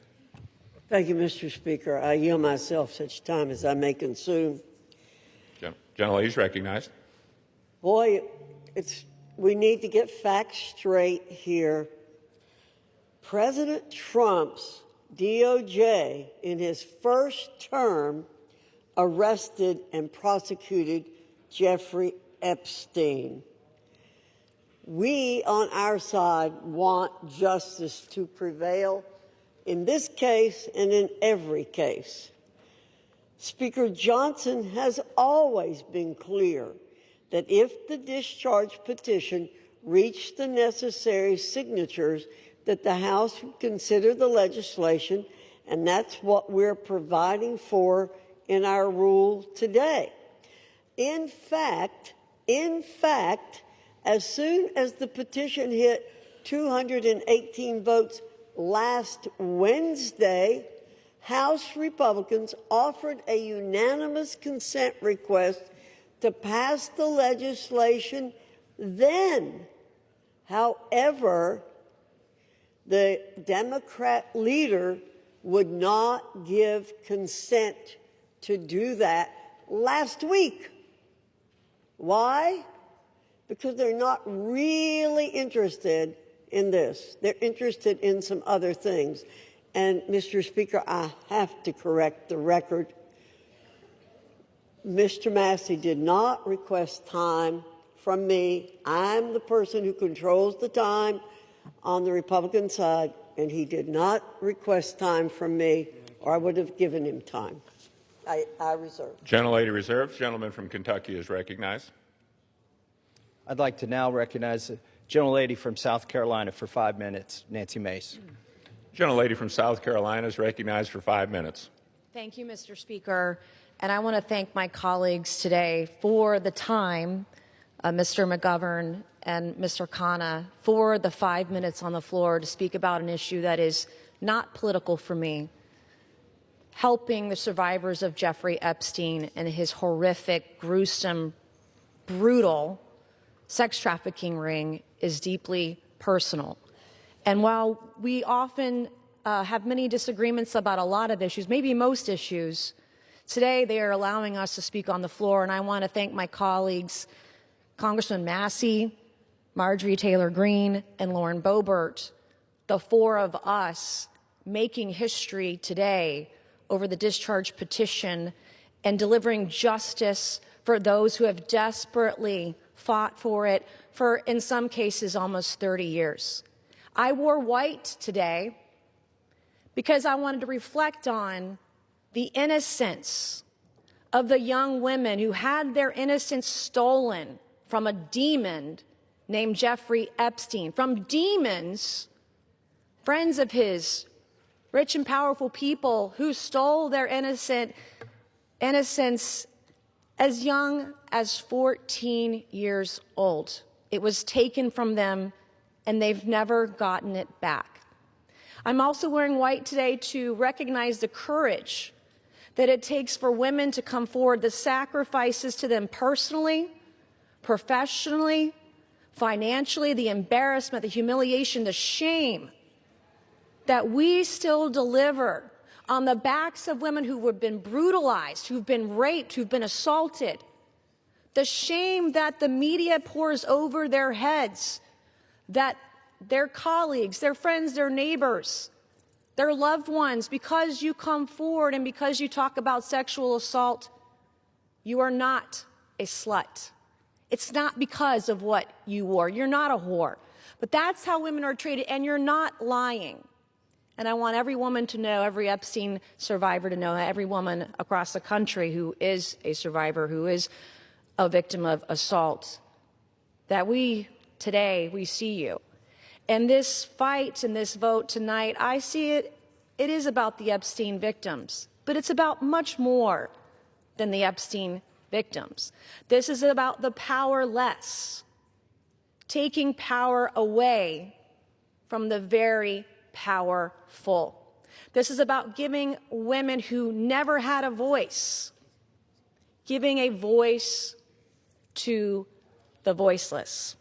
Thank you, Mr. Speaker. I yield myself such time as I may consume. Gentlelady is recognized. Boy, we need to get facts straight here. President Trump's DOJ, in his first term, arrested and prosecuted Jeffrey Epstein. We, on our side, want justice to prevail in this case and in every case. Speaker Johnson has always been clear that if the discharge petition reached the necessary signatures, that the House would consider the legislation, and that's what we're providing for in our rule today. In fact, as soon as the petition hit 218 votes last Wednesday, House Republicans offered a unanimous consent request to pass the legislation then. However, the Democrat leader would not give consent to do that last week. Why? Because they're not really interested in this. They're interested in some other things. And, Mr. Speaker, I have to correct the record. Mr. Massey did not request time from me. I'm the person who controls the time on the Republican side, and he did not request time from me, or I would have given him time. I reserve. Gentlelady reserves. Gentleman from Kentucky is recognized. I'd like to now recognize the gentlelady from South Carolina for 5 minutes, Nancy Mace. Gentlelady from South Carolina is recognized for 5 minutes. Thank you, Mr. Speaker. And I want to thank my colleagues today for the time, Mr. McGovern and Mr. Khanna, for the 5 minutes on the floor to speak about an issue that is not political for me. Helping the survivors of Jeffrey Epstein and his horrific, gruesome, brutal sex trafficking ring is deeply personal. And while we often have many disagreements about a lot of issues, maybe most issues, today they are allowing us to speak on the floor, and I want to thank my colleagues, Congressman Massey, Marjorie Taylor Greene, and Lauren Boebert, the four of us making history today over the discharge petition and delivering justice for those who have desperately fought for it for, in some cases, almost 30 years. I wore white today because I wanted to reflect on the innocence of the young women who had their innocence stolen from a demon named Jeffrey Epstein, from demons, friends of his, rich and powerful people who stole their innocence as young as 14 years old. It was taken from them, and they've never gotten it back. I'm also wearing white today to recognize the courage that it takes for women to come forward, the sacrifices to them personally, professionally, financially, the embarrassment, the humiliation, the shame that we still deliver on the backs of women who have been brutalized, who've been raped, who've been assaulted. The shame that the media pours over their heads, that their colleagues, their friends, their neighbors, their loved ones, because you come forward and because you talk about sexual assault, you are not a slut. It's not because of what you wore. You're not a whore. But that's how women are treated, and you're not lying. And I want every woman to know, every Epstein survivor to know, every woman across the country who is a survivor, who is a victim of assault, that today, we see you. And this fight and this vote tonight, I see it is about the Epstein victims, but it's about much more than the Epstein victims. This is about the powerless, taking power away from the very powerful. This is about giving women who never had a voice, giving a voice to the voiceless.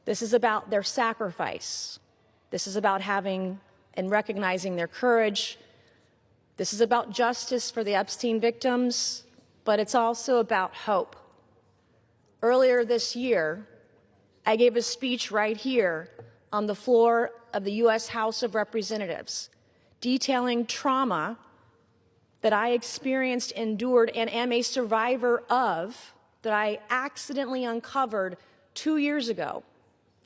This is about their sacrifice. This is about having and recognizing their courage. This is about justice for the Epstein victims, but it's also about hope. Earlier this year, I gave a speech right here on the floor of the U.S. House of Representatives, detailing trauma that I experienced, endured, and am a survivor of, that I accidentally uncovered 2 years ago,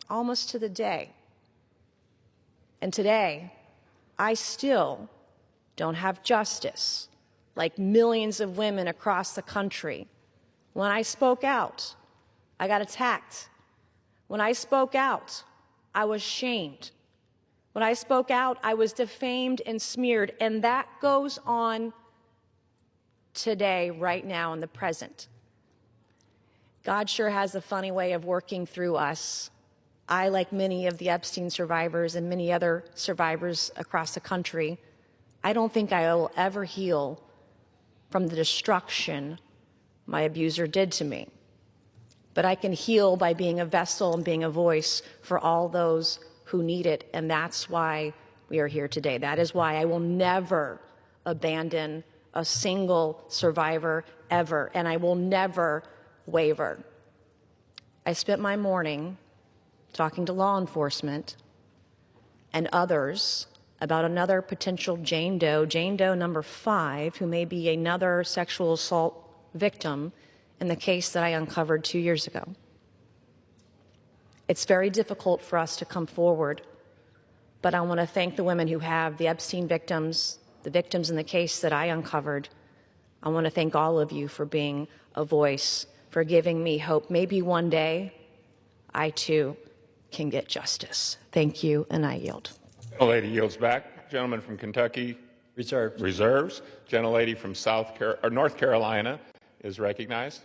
almost to the day. And today, I still don't have justice, like millions of women across the country. When I spoke out, I got attacked. When I spoke out, I was shamed. When I spoke out, I was defamed and smeared, and that goes on today, right now, in the present. God sure has a funny way of working through us. I, like many of the Epstein survivors and many other survivors across the country, I don't think I will ever heal from the destruction my abuser did to me. But I can heal by being a vessel and being a voice for all those who need it, and that's why we are here today. That is why I will never abandon a single survivor ever, and I will never waver. I spent my morning talking to law enforcement and others about another potential Jane Doe number 5, who may be another sexual assault victim in the case that I uncovered 2 years ago. It's very difficult for us to come forward, but I want to thank the women who have, the Epstein victims, the victims in the case that I uncovered. I want to thank all of you for being a voice, for giving me hope. Maybe one day I too can get justice. Thank you, and I yield. Gentlelady yields back. Gentleman from Kentucky reserves. Gentlelady from North Carolina is recognized.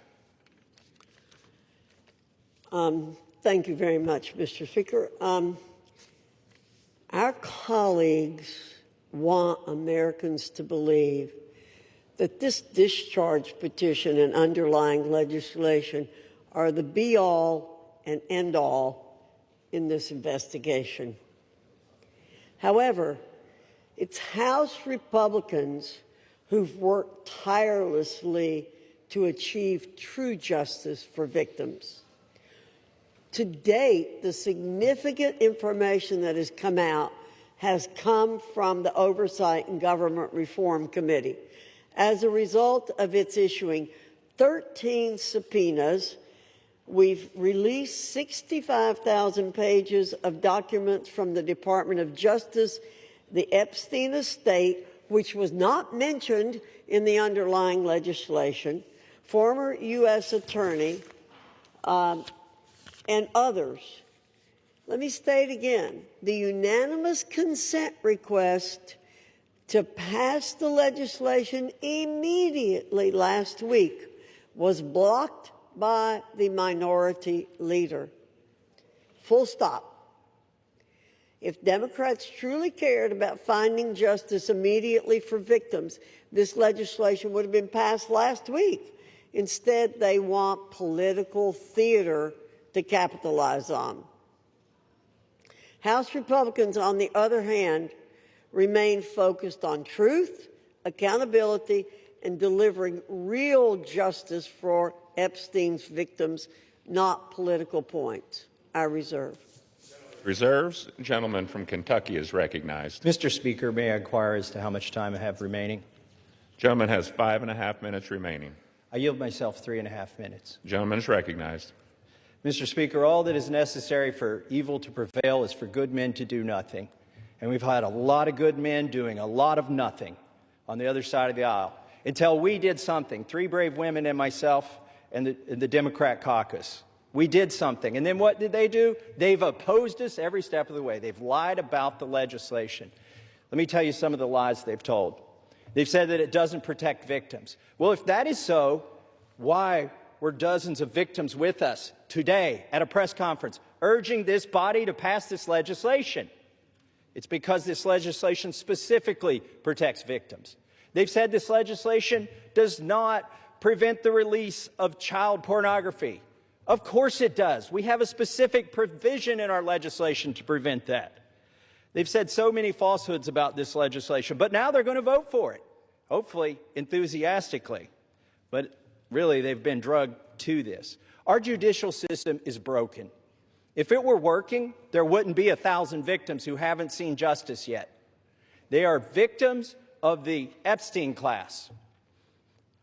Thank you very much, Mr. Speaker. Our colleagues want Americans to believe that this discharge petition and underlying legislation are the be-all and end-all in this investigation. However, it's House Republicans who've worked tirelessly to achieve true justice for victims. To date, the significant information that has come out has come from the Oversight and Government Reform Committee as a result of its issuing 13 subpoenas. We've released 65,000 pages of documents from the Department of Justice, the Epstein estate, which was not mentioned in the underlying legislation, former U.S. attorney, and others. Let me state again, the unanimous consent request to pass the legislation immediately last week was blocked by the minority leader. Full stop. If Democrats truly cared about finding justice immediately for victims, this legislation would have been passed last week. Instead, they want political theater to capitalize on. House Republicans, on the other hand, remain focused on truth, accountability, and delivering real justice for Epstein's victims, not political points. I reserve. Reserves. Gentleman from Kentucky is recognized. Mr. Speaker, may I inquire as to how much time I have remaining? Gentleman has 5.5 minutes remaining. I yield myself 3.5 minutes. Gentleman is recognized. Mr. Speaker, all that is necessary for evil to prevail is for good men to do nothing. And we've had a lot of good men doing a lot of nothing on the other side of the aisle until we did something. 3 brave women and myself and the Democrat caucus. We did something. And then what did they do? They've opposed us every step of the way. They've lied about the legislation. Let me tell you some of the lies they've told. They've said that it doesn't protect victims. Well, if that is so, why were dozens of victims with us today at a press conference urging this body to pass this legislation? It's because this legislation specifically protects victims. They've said this legislation does not prevent the release of child pornography? Of course it does. We have a specific provision in our legislation to prevent that. They've said so many falsehoods about this legislation, but now they're going to vote for it, hopefully enthusiastically. But really, they've been drugged to this. Our judicial system is broken. If it were working, there wouldn't be 1,000 victims who haven't seen justice yet. They are victims of the Epstein class.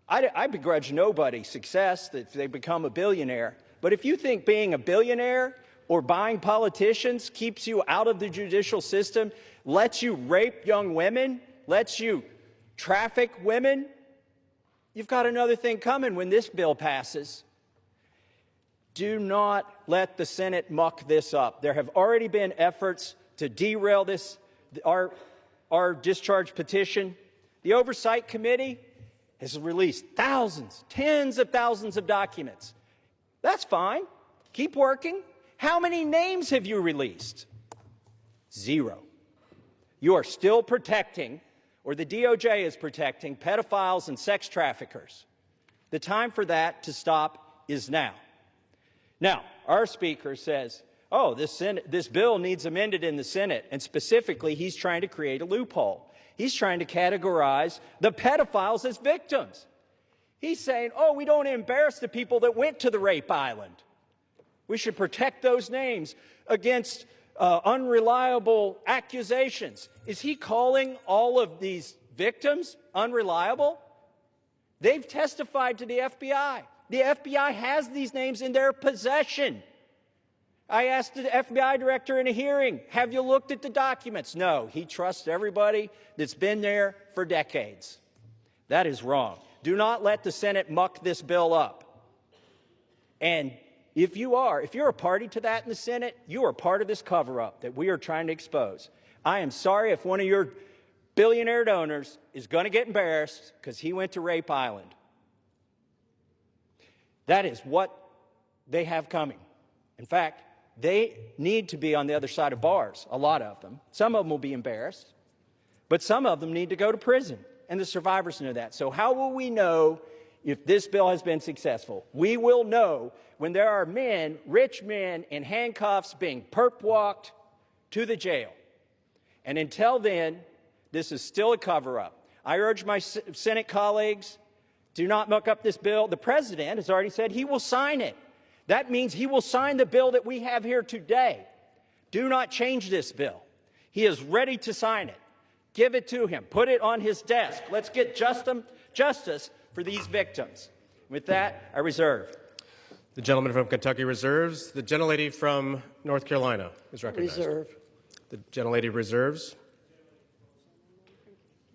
I begrudge nobody success that they become a billionaire. But if you think being a billionaire or buying politicians keeps you out of the judicial system, lets you rape young women, lets you traffic women, you've got another thing coming when this bill passes. Do not let the Senate muck this up. There have already been efforts to derail this, our discharge petition. The Oversight Committee has released thousands, tens of thousands of documents. That's fine. Keep working. How many names have you released? 0. You are still protecting, or the DOJ is protecting, pedophiles and sex traffickers. The time for that to stop is now. Now, our speaker says, oh, this bill needs amended in the Senate, and specifically, he's trying to create a loophole. He's trying to categorize the pedophiles as victims. He's saying, oh, we don't embarrass the people that went to the rape island. We should protect those names against unreliable accusations. Is he calling all of these victims unreliable? They've testified to the FBI. The FBI has these names in their possession. I asked the FBI director in a hearing, have you looked at the documents? No, he trusts everybody that's been there for decades. That is wrong. Do not let the Senate muck this bill up. And if you're a party to that in the Senate, you are part of this cover-up that we are trying to expose. I am sorry if one of your billionaire donors is going to get embarrassed because he went to Rape Island. That is what they have coming. In fact, they need to be on the other side of bars, a lot of them. Some of them will be embarrassed, but some of them need to go to prison, and the survivors know that. So how will we know if this bill has been successful? We will know when there are men, rich men, in handcuffs being perp-walked to the jail. And until then, this is still a cover-up. I urge my Senate colleagues, do not muck up this bill. The president has already said he will sign it. That means he will sign the bill that we have here today. Do not change this bill. He is ready to sign it. Give it to him. Put it on his desk. Let's get justice for these victims. With that, I reserve. The gentleman from Kentucky reserves. The gentlelady from North Carolina is recognized. Reserve. The gentlelady reserves.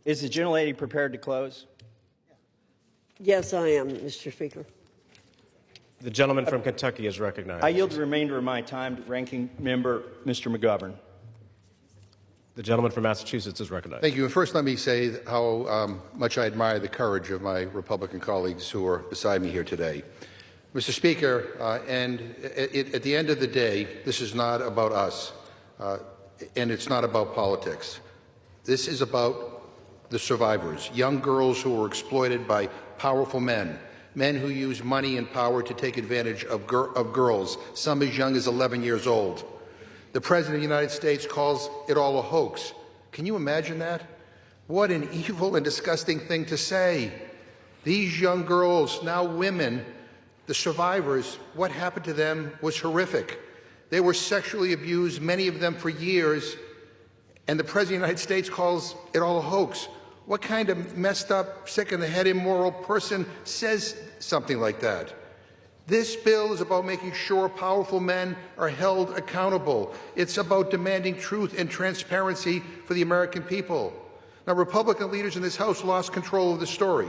Is the gentlelady prepared to close? Yes, I am, Mr. Speaker. The gentleman from Kentucky is recognized. I yield the remainder of my time to Ranking Member Mr. McGovern. The gentleman from Massachusetts is recognized. Thank you. And first, let me say how much I admire the courage of my Republican colleagues who are beside me here today. Mr. Speaker, at the end of the day, this is not about us, and it's not about politics. This is about the survivors, young girls who were exploited by powerful men who use money and power to take advantage of girls, some as young as 11 years old. The President of the United States calls it all a hoax. Can you imagine that? What an evil and disgusting thing to say. These young girls, now women, the survivors, what happened to them was horrific. They were sexually abused, many of them for years, and the President of the United States calls it all a hoax. What kind of messed up, sick-in-the-head, immoral person says something like that? This bill is about making sure powerful men are held accountable. It's about demanding truth and transparency for the American people. Now, Republican leaders in this House lost control of the story.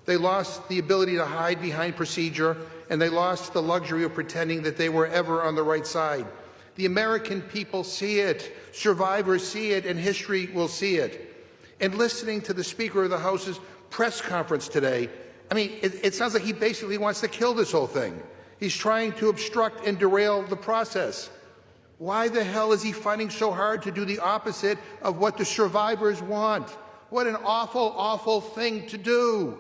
They lost the ability to hide behind procedure, and they lost the luxury of pretending that they were ever on the right side. The American people see it, survivors see it, and history will see it. And listening to the Speaker of the House's press conference today, I mean, it sounds like he basically wants to kill this whole thing. He's trying to obstruct and derail the process. Why the hell is he fighting so hard to do the opposite of what the survivors want? What an awful, awful thing to do.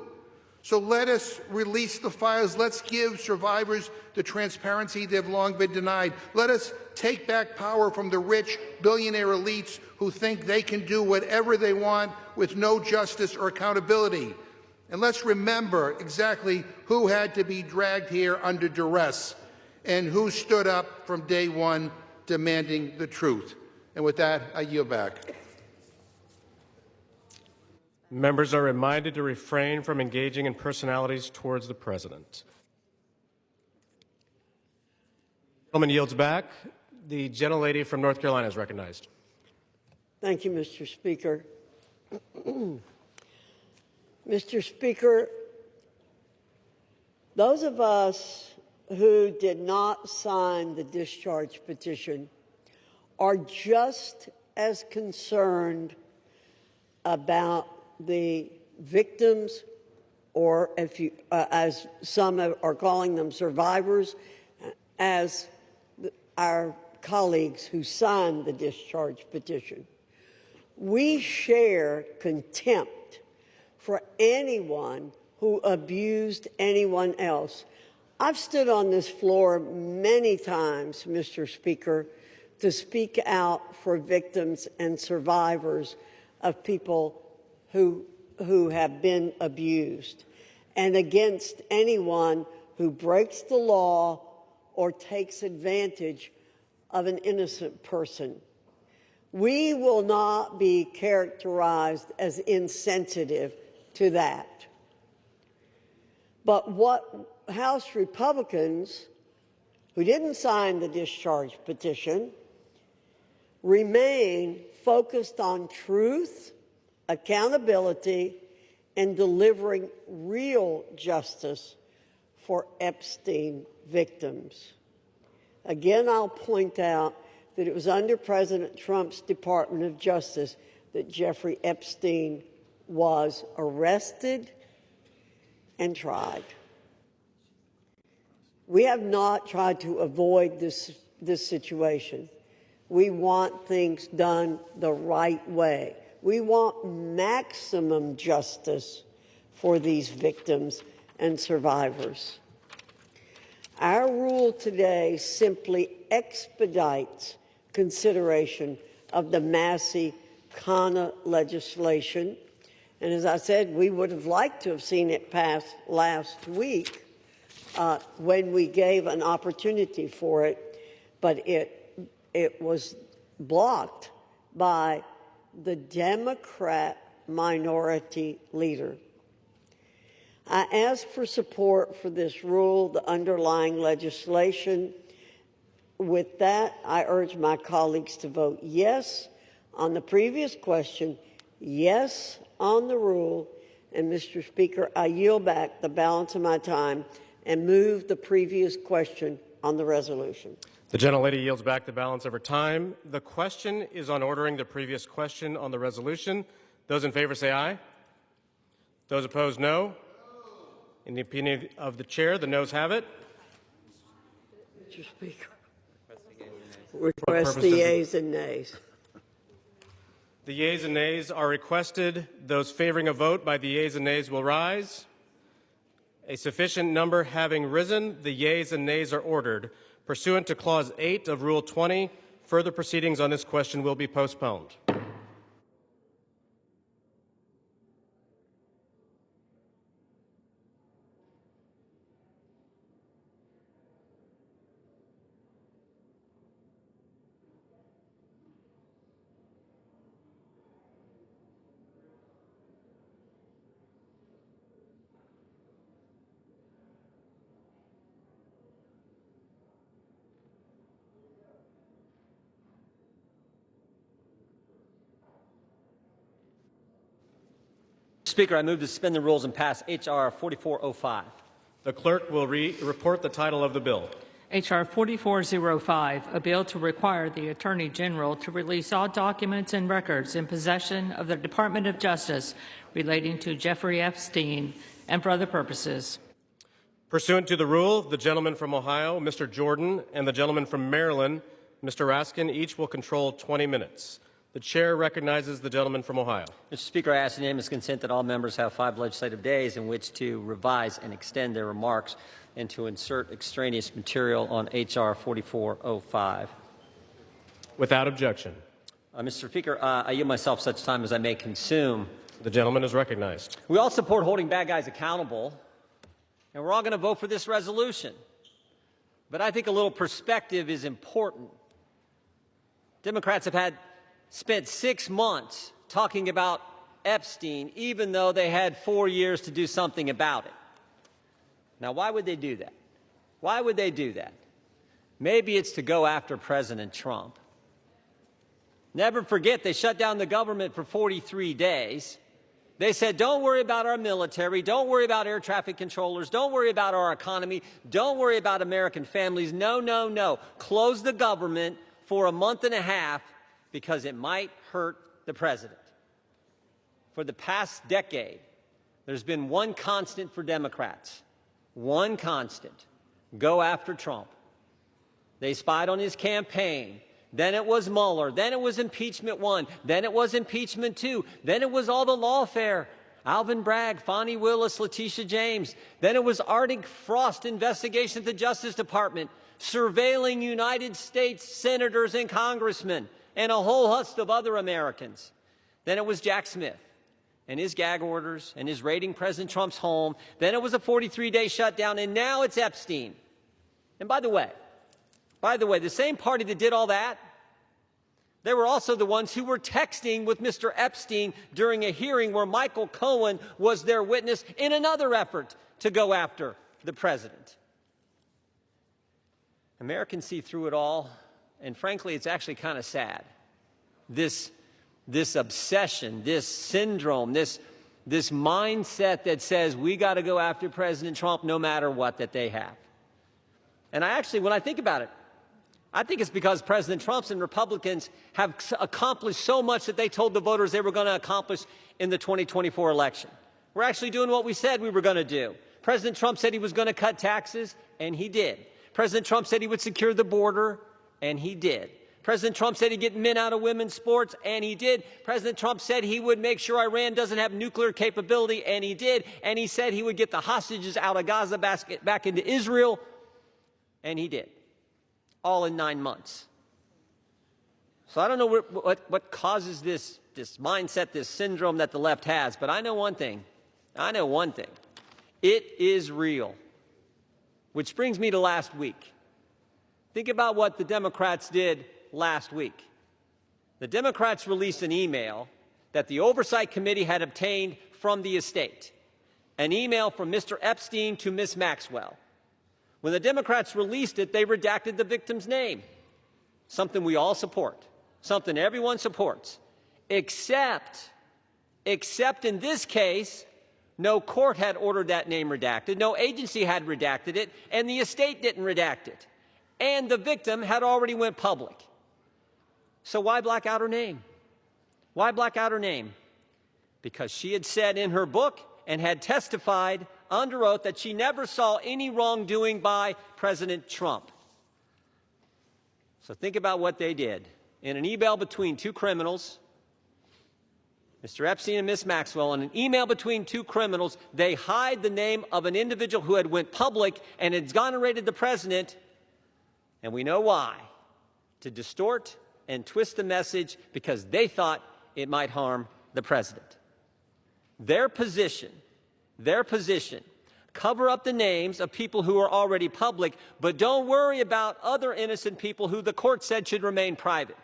So let us release the files. Let's give survivors the transparency they've long been denied. Let us take back power from the rich billionaire elites who think they can do whatever they want with no justice or accountability. And let's remember exactly who had to be dragged here under duress and who stood up from day one demanding the truth. And with that, I yield back. Members are reminded to refrain from engaging in personalities towards the President. The gentleman yields back. The gentlelady from North Carolina is recognized. Thank you, Mr. Speaker. Mr. Speaker, those of us who did not sign the discharge petition are just as concerned about the victims, or if you, as some are calling them, survivors, as our colleagues who signed the discharge petition. We share contempt for anyone who abused anyone else. I've stood on this floor many times, Mr. Speaker, to speak out for victims and survivors of people who have been abused, and against anyone who breaks the law or takes advantage of an innocent person. We will not be characterized as insensitive to that. But what House Republicans who didn't sign the discharge petition remain focused on truth, accountability, and delivering real justice for Epstein victims. Again, I'll point out that it was under President Trump's Department of Justice that Jeffrey Epstein was arrested and tried. We have not tried to avoid this situation. We want things done the right way. We want maximum justice for these victims and survivors. Our rule today simply expedites consideration of the Massey Kana legislation. And as I said, we would have liked to have seen it pass last week when we gave an opportunity for it, but it was blocked by the Democrat minority leader. I ask for support for this rule, the underlying legislation. With that, I urge my colleagues to vote yes on the previous question, yes on the rule, and Mr. Speaker, I yield back the balance of my time and move the previous question on the resolution. The gentlelady yields back the balance of her time. The question is on ordering the previous question on the resolution. Those in favor say aye. Those opposed, no. In the opinion of the chair, the noes have it. Mr. Speaker, request the yeas and nays. The yeas and nays are requested. Those favoring a vote by the yeas and nays will rise. A sufficient number having risen, the yeas and nays are ordered. Pursuant to Clause 8 of Rule 20, further proceedings on this question will be postponed. Speaker, I move to suspend the rules and pass H.R. 4405. The clerk will report the title of the bill. H.R. 4405, a bill to require the Attorney General to release all documents and records in possession of the Department of Justice relating to Jeffrey Epstein and for other purposes. Pursuant to the rule, the gentleman from Ohio, Mr. Jordan, and the gentleman from Maryland, Mr. Raskin, each will control 20 minutes. The chair recognizes the gentleman from Ohio. Mr. Speaker, I ask unanimous consent that all members have 5 legislative days in which to revise and extend their remarks and to insert extraneous material on H.R. 4405. Without objection. Mr. Speaker, I yield myself such time as I may consume. The gentleman is recognized. We all support holding bad guys accountable, and we're all going to vote for this resolution. But I think a little perspective is important. Democrats have spent 6 months talking about Epstein, even though they had 4 years to do something about it. Now, why would they do that? Why would they do that? Maybe it's to go after President Trump. Never forget, they shut down the government for 43 days. They said, don't worry about our military, don't worry about air traffic controllers, don't worry about our economy, don't worry about American families. No, no, no. Close the government for a month and a half because it might hurt the president. For the past decade, there's been one constant for Democrats. One constant. Go after Trump. They spied on his campaign. Then it was Mueller. Then it was impeachment 1. Then it was impeachment 2. Then it was all the lawfare. Alvin Bragg, Fonnie Willis, Letitia James. Then it was Arctic Frost investigation at the Justice Department, surveilling United States senators and congressmen, and a whole host of other Americans. Then it was Jack Smith and his gag orders and his raiding President Trump's home. Then it was a 43-day shutdown, and now it's Epstein. And by the way, the same party that did all that, they were also the ones who were texting with Mr. Epstein during a hearing where Michael Cohen was their witness in another effort to go after the president. Americans see through it all, and frankly, it's actually kind of sad. This obsession, this syndrome, this mindset that says we got to go after President Trump no matter what that they have. And when I think about it, I think it's because President Trump and Republicans have accomplished so much that they told the voters they were going to accomplish in the 2024 election. We're actually doing what we said we were going to do. President Trump said he was going to cut taxes, and he did. President Trump said he would secure the border, and he did. President Trump said he'd get men out of women's sports, and he did. President Trump said he would make sure Iran doesn't have nuclear capability, and he did. And he said he would get the hostages out of Gaza back into Israel, and he did. All in 9 months. So I don't know what causes this mindset, this syndrome that the left has, but I know one thing. It is real. Which brings me to last week. Think about what the Democrats did last week. The Democrats released an email that the Oversight Committee had obtained from the estate, an email from Mr. Epstein to Ms. Maxwell. When the Democrats released it, they redacted the victim's name, something we all support, something everyone supports, except in this case, no court had ordered that name redacted, no agency had redacted it, and the estate didn't redact it. And the victim had already went public. So why black out her name? Why black out her name? Because she had said in her book and had testified under oath that she never saw any wrongdoing by President Trump. So think about what they did. In an email between two criminals, Mr. Epstein and Ms. Maxwell, in an email between two criminals, they hide the name of an individual who had went public and exonerated the president, and we know why. To distort and twist the message because they thought it might harm the president. Their position, cover up the names of people who are already public, but don't worry about other innocent people who the court said should remain private.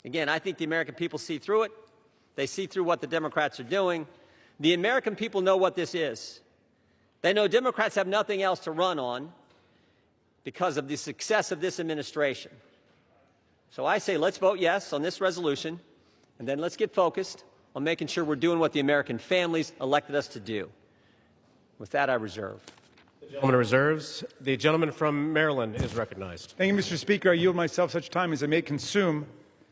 Again, I think the American people see through it. They see through what the Democrats are doing. The American people know what this is. They know Democrats have nothing else to run on because of the success of this administration. So I say let's vote yes on this resolution, and then let's get focused on making sure we're doing what the American families elected us to do. With that, I reserve. The gentleman reserves. The gentleman from Maryland is recognized. Thank you, Mr. Speaker. I yield myself such time as I may consume.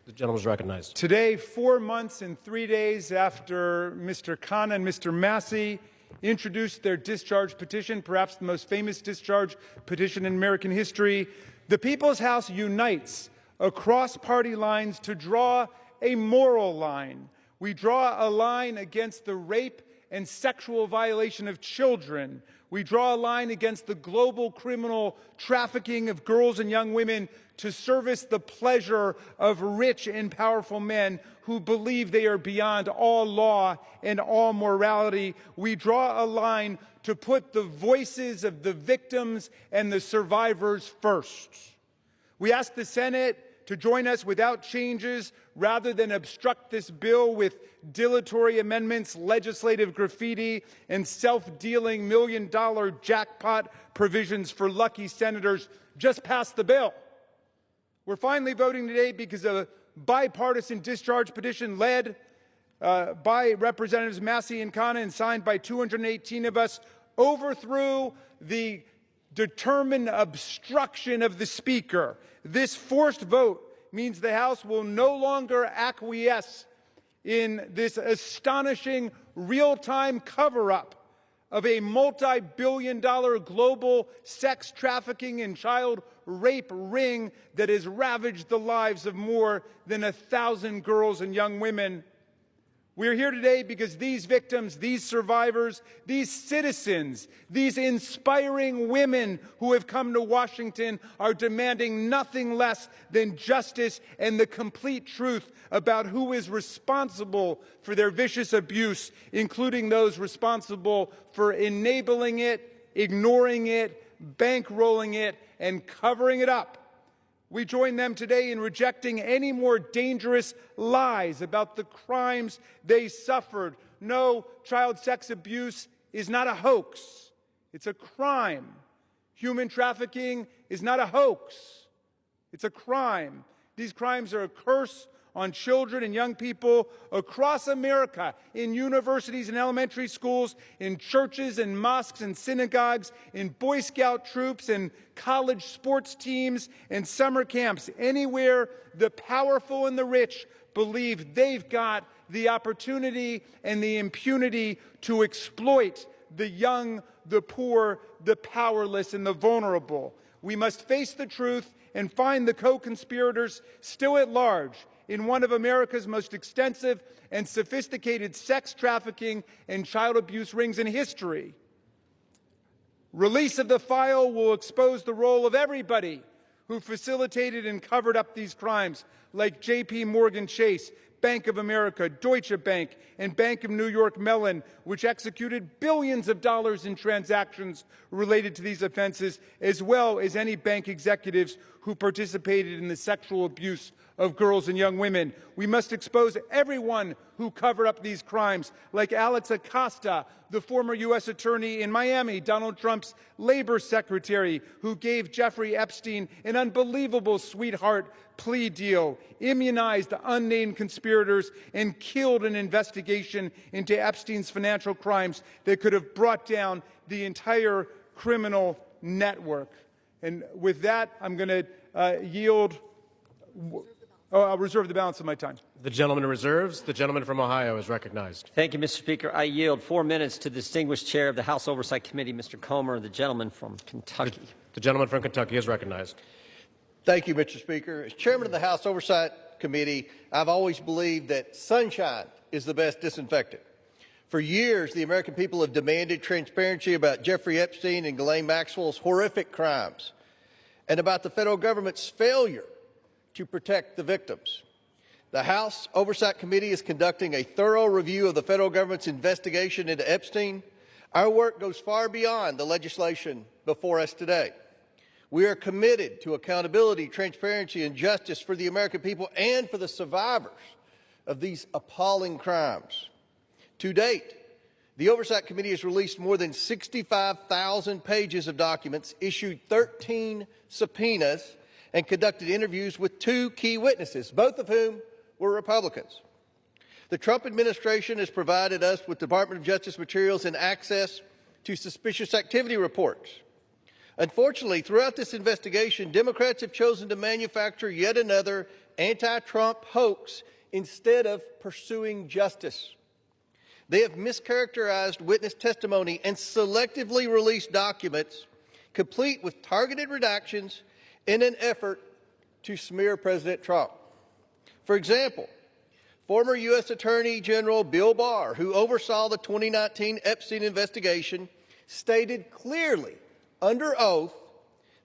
The gentleman is recognized. Today, 4 months and 3 days after Mr. Khanna and Mr. Massey introduced their discharge petition, perhaps the most famous discharge petition in American history, the People's House unites across party lines to draw a moral line. We draw a line against the rape and sexual violation of children. We draw a line against the global criminal trafficking of girls and young women to service the pleasure of rich and powerful men who believe they are beyond all law and all morality. We draw a line to put the voices of the victims and the survivors first. We ask the Senate to join us without changes rather than obstruct this bill with dilatory amendments, legislative graffiti, and self-dealing million-dollar jackpot provisions for lucky senators. Just pass the bill. We're finally voting today because of a bipartisan discharge petition led by Representatives Massey and Khanna and signed by 218 of us overthrew the determined obstruction of the Speaker. This forced vote means the House will no longer acquiesce in this astonishing real-time cover-up of a multi-billion-dollar global sex trafficking and child rape ring that has ravaged the lives of more than 1,000 girls and young women. We are here today because these victims, these survivors, these citizens, these inspiring women who have come to Washington are demanding nothing less than justice and the complete truth about who is responsible for their vicious abuse, including those responsible for enabling it, ignoring it, bankrolling it, and covering it up. We join them today in rejecting any more dangerous lies about the crimes they suffered. No, child sex abuse is not a hoax. It's a crime. Human trafficking is not a hoax. It's a crime. These crimes are a curse on children and young people across America, in universities and elementary schools, in churches and mosques and synagogues, in Boy Scout troops and college sports teams and summer camps. Anywhere the powerful and the rich believe they've got the opportunity and the impunity to exploit the young, the poor, the powerless, and the vulnerable. We must face the truth and find the co-conspirators still at large in one of America's most extensive and sophisticated sex trafficking and child abuse rings in history. Release of the file will expose the role of everybody who facilitated and covered up these crimes, like J.P. Morgan Chase, Bank of America, Deutsche Bank, and Bank of New York Mellon, which executed billions of dollars in transactions related to these offenses, as well as any bank executives who participated in the sexual abuse of girls and young women. We must expose everyone who covered up these crimes, like Alex Acosta, the former U.S. attorney in Miami, Donald Trump's labor secretary, who gave Jeffrey Epstein an unbelievable sweetheart plea deal, immunized the unnamed conspirators, and killed an investigation into Epstein's financial crimes that could have brought down the entire criminal network. And with that, I'm going to yield. I'll reserve the balance of my time. The gentleman reserves. The gentleman from Ohio is recognized. Thank you, Mr. Speaker. I yield 4 minutes to the distinguished chair of the House Oversight Committee, Mr. Comer, the gentleman from Kentucky. The gentleman from Kentucky is recognized. Thank you, Mr. Speaker. As chairman of the House Oversight Committee, I've always believed that sunshine is the best disinfectant. For years, the American people have demanded transparency about Jeffrey Epstein and Ghislaine Maxwell's horrific crimes and about the federal government's failure to protect the victims. The House Oversight Committee is conducting a thorough review of the federal government's investigation into Epstein. Our work goes far beyond the legislation before us today. We are committed to accountability, transparency, and justice for the American people and for the survivors of these appalling crimes. To date, the Oversight Committee has released more than 65,000 pages of documents, issued 13 subpoenas, and conducted interviews with 2 key witnesses, both of whom were Republicans. The Trump administration has provided us with Department of Justice materials and access to suspicious activity reports. Unfortunately, throughout this investigation, Democrats have chosen to manufacture yet another anti-Trump hoax instead of pursuing justice. They have mischaracterized witness testimony and selectively released documents complete with targeted redactions in an effort to smear President Trump. For example, former U.S. Attorney General Bill Barr, who oversaw the 2019 Epstein investigation, stated clearly under oath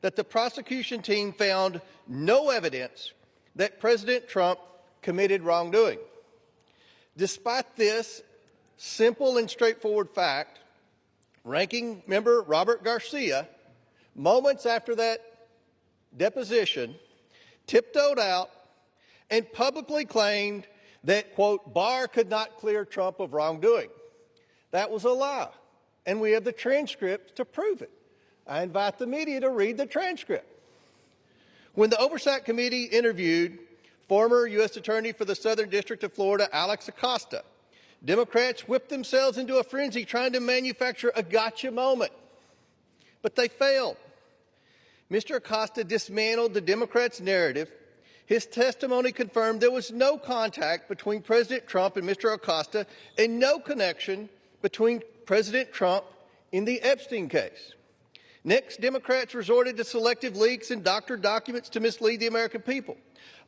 that the prosecution team found no evidence that President Trump committed wrongdoing. Despite this simple and straightforward fact, Ranking Member Robert Garcia, moments after that deposition, tiptoed out and publicly claimed that, quote, Barr could not clear Trump of wrongdoing. That was a lie, and we have the transcript to prove it. I invite the media to read the transcript. When the Oversight Committee interviewed former U.S. Attorney for the Southern District of Florida, Alex Acosta, Democrats whipped themselves into a frenzy trying to manufacture a gotcha moment, but they failed. Mr. Acosta dismantled the Democrats' narrative. His testimony confirmed there was no contact between President Trump and Mr. Acosta and no connection between President Trump in the Epstein case. Next, Democrats resorted to selective leaks and doctored documents to mislead the American people.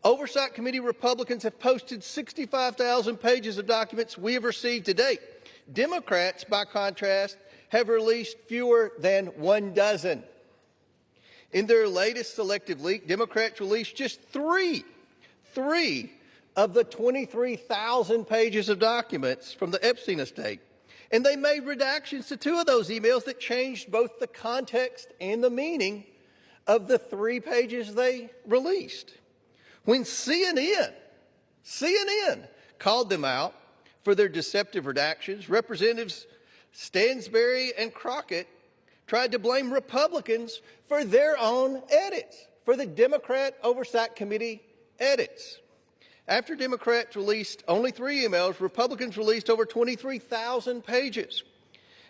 Oversight Committee Republicans have posted 65,000 pages of documents we have received to date. Democrats, by contrast, have released fewer than 12. In their latest selective leak, Democrats released just three of the 23,000 pages of documents from the Epstein estate. And they made redactions to 2 of those emails that changed both the context and the meaning of the 3 pages they released. When CNN called them out for their deceptive redactions, Representatives Stansbury and Crockett tried to blame Republicans for their own edits, for the Democrat Oversight Committee edits. After Democrats released only 3 emails, Republicans released over 23,000 pages.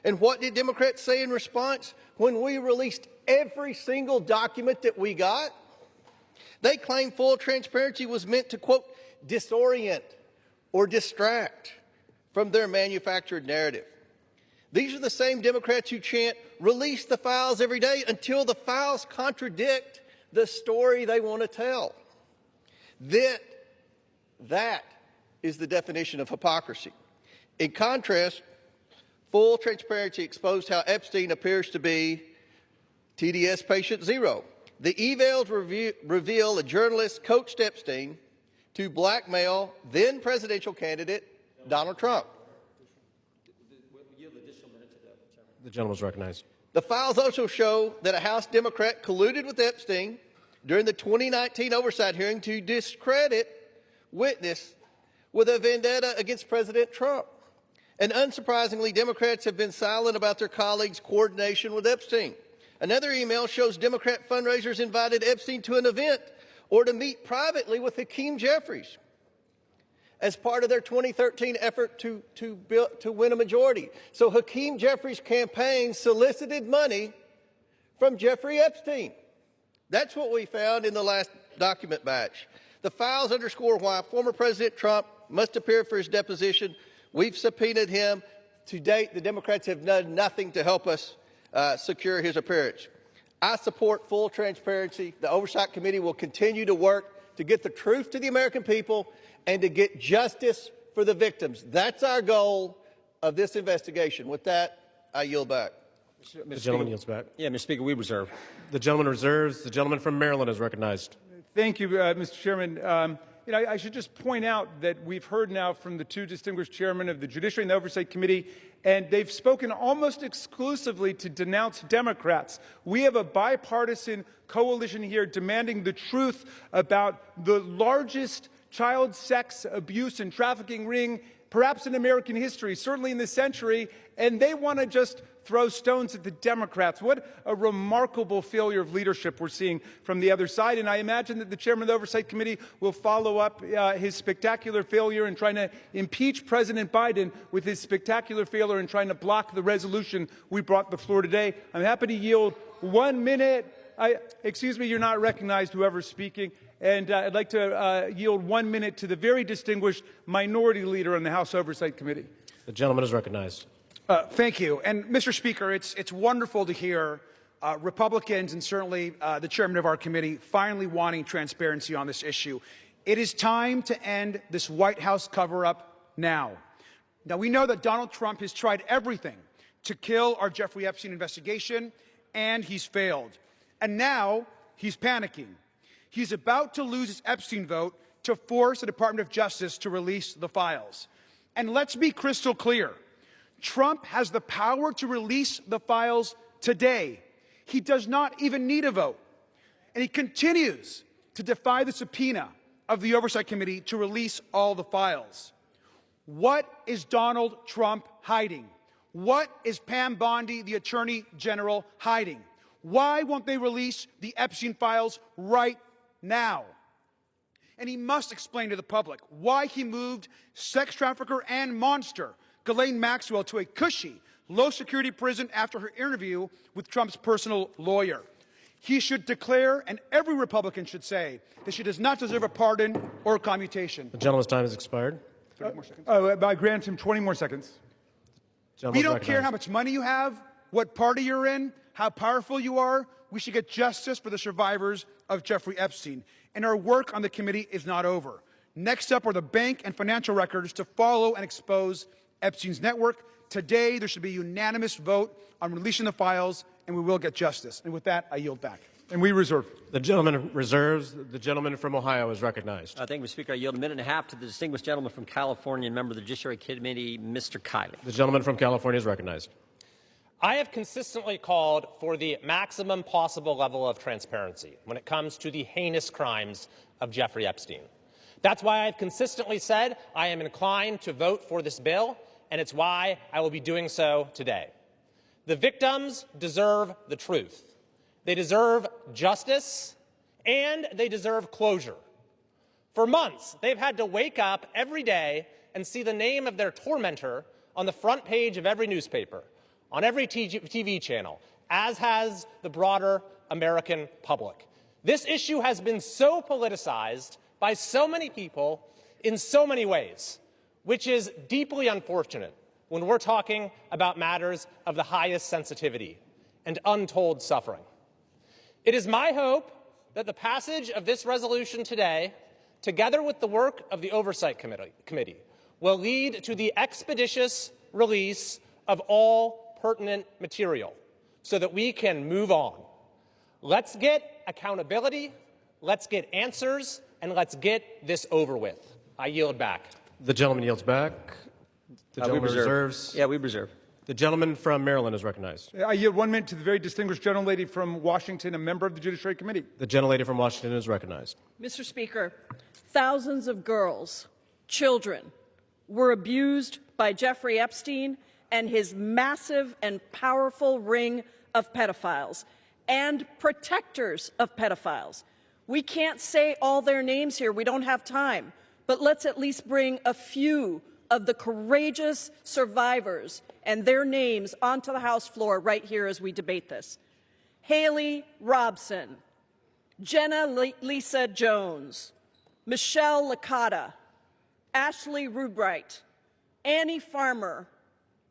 And what did Democrats say in response when we released every single document that we got? They claimed full transparency was meant to, quote, disorient or distract from their manufactured narrative. These are the same Democrats who chant, release the files every day until the files contradict the story they want to tell. That is the definition of hypocrisy. In contrast, full transparency exposed how Epstein appears to be TDS patient zero. The evals reveal a journalist coached Epstein to blackmail then presidential candidate Donald Trump. The gentleman is recognized. The files also show that a House Democrat colluded with Epstein during the 2019 oversight hearing to discredit witness with a vendetta against President Trump. And unsurprisingly, Democrats have been silent about their colleagues' coordination with Epstein. Another email shows Democrat fundraisers invited Epstein to an event or to meet privately with Hakeem Jeffries as part of their 2013 effort to win a majority. So Hakeem Jeffries' campaign solicited money from Jeffrey Epstein. That's what we found in the last document batch. The files underscore why former President Trump must appear for his deposition. We've subpoenaed him. To date, the Democrats have done nothing to help us secure his appearance. I support full transparency. The Oversight Committee will continue to work to get the truth to the American people and to get justice for the victims. That's our goal of this investigation. With that, I yield back. The gentleman yields back. Yeah, Mr. Speaker, we reserve. The gentleman reserves. The gentleman from Maryland is recognized. Thank you, Mr. Chairman. I should just point out that we've heard now from the 2 distinguished chairmen of the Judiciary and the Oversight Committee, and they've spoken almost exclusively to denounce Democrats. We have a bipartisan coalition here demanding the truth about the largest child sex abuse and trafficking ring, perhaps in American history, certainly in this century, and they want to just throw stones at the Democrats. What a remarkable failure of leadership we're seeing from the other side. And I imagine that the chairman of the Oversight Committee will follow up his spectacular failure in trying to impeach President Biden with his spectacular failure in trying to block the resolution we brought to the floor today. I'm happy to yield 1 minute. Excuse me, you're not recognized, whoever's speaking. And I'd like to yield 1 minute to the very distinguished minority leader on the House Oversight Committee. The gentleman is recognized. Thank you. And Mr. Speaker, it's wonderful to hear Republicans and certainly the chairman of our committee finally wanting transparency on this issue. It is time to end this White House cover-up now. Now, we know that Donald Trump has tried everything to kill our Jeffrey Epstein investigation, and he's failed. And now he's panicking. He's about to lose his Epstein vote to force the Department of Justice to release the files. And let's be crystal clear. Trump has the power to release the files today. He does not even need a vote. And he continues to defy the subpoena of the Oversight Committee to release all the files. What is Donald Trump hiding? What is Pam Bondi, the Attorney General, hiding? Why won't they release the Epstein files right now? And he must explain to the public why he moved sex trafficker and monster Ghislaine Maxwell to a cushy, low-security prison after her interview with Trump's personal lawyer. He should declare, and every Republican should say, that she does not deserve a pardon or a commutation. The gentleman's time has expired. 30 more seconds. I grant him 20 more seconds. We don't care how much money you have, what party you're in, how powerful you are. We should get justice for the survivors of Jeffrey Epstein. And our work on the committee is not over. Next up are the bank and financial records to follow and expose Epstein's network. Today, there should be a unanimous vote on releasing the files, and we will get justice. And with that, I yield back. And we reserve. The gentleman reserves. The gentleman from Ohio is recognized. Thank you, Mr. Speaker. I yield a minute and a half to the distinguished gentleman from California and member of the Judiciary Committee, Mr. Kiley. The gentleman from California is recognized. I have consistently called for the maximum possible level of transparency when it comes to the heinous crimes of Jeffrey Epstein. That's why I've consistently said I am inclined to vote for this bill, and it's why I will be doing so today. The victims deserve the truth. They deserve justice, and they deserve closure. For months, they've had to wake up every day and see the name of their tormentor on the front page of every newspaper, on every TV channel, as has the broader American public. This issue has been so politicized by so many people in so many ways, which is deeply unfortunate when we're talking about matters of the highest sensitivity and untold suffering. It is my hope that the passage of this resolution today, together with the work of the Oversight Committee, will lead to the expeditious release of all pertinent material so that we can move on. Let's get accountability, let's get answers, and let's get this over with. I yield back. The gentleman yields back. The gentleman reserves. Yeah, we reserve. The gentleman from Maryland is recognized. I yield 1 minute to the very distinguished gentlelady from Washington, a member of the Judiciary Committee. The gentlelady from Washington is recognized. Mr. Speaker, thousands of girls, children, were abused by Jeffrey Epstein and his massive and powerful ring of pedophiles and protectors of pedophiles. We can't say all their names here. We don't have time. But let's at least bring a few of the courageous survivors and their names onto the House floor right here as we debate this. Haley Robson, Jenna Lisa Jones, Michelle Licata, Ashley Rubright, Annie Farmer,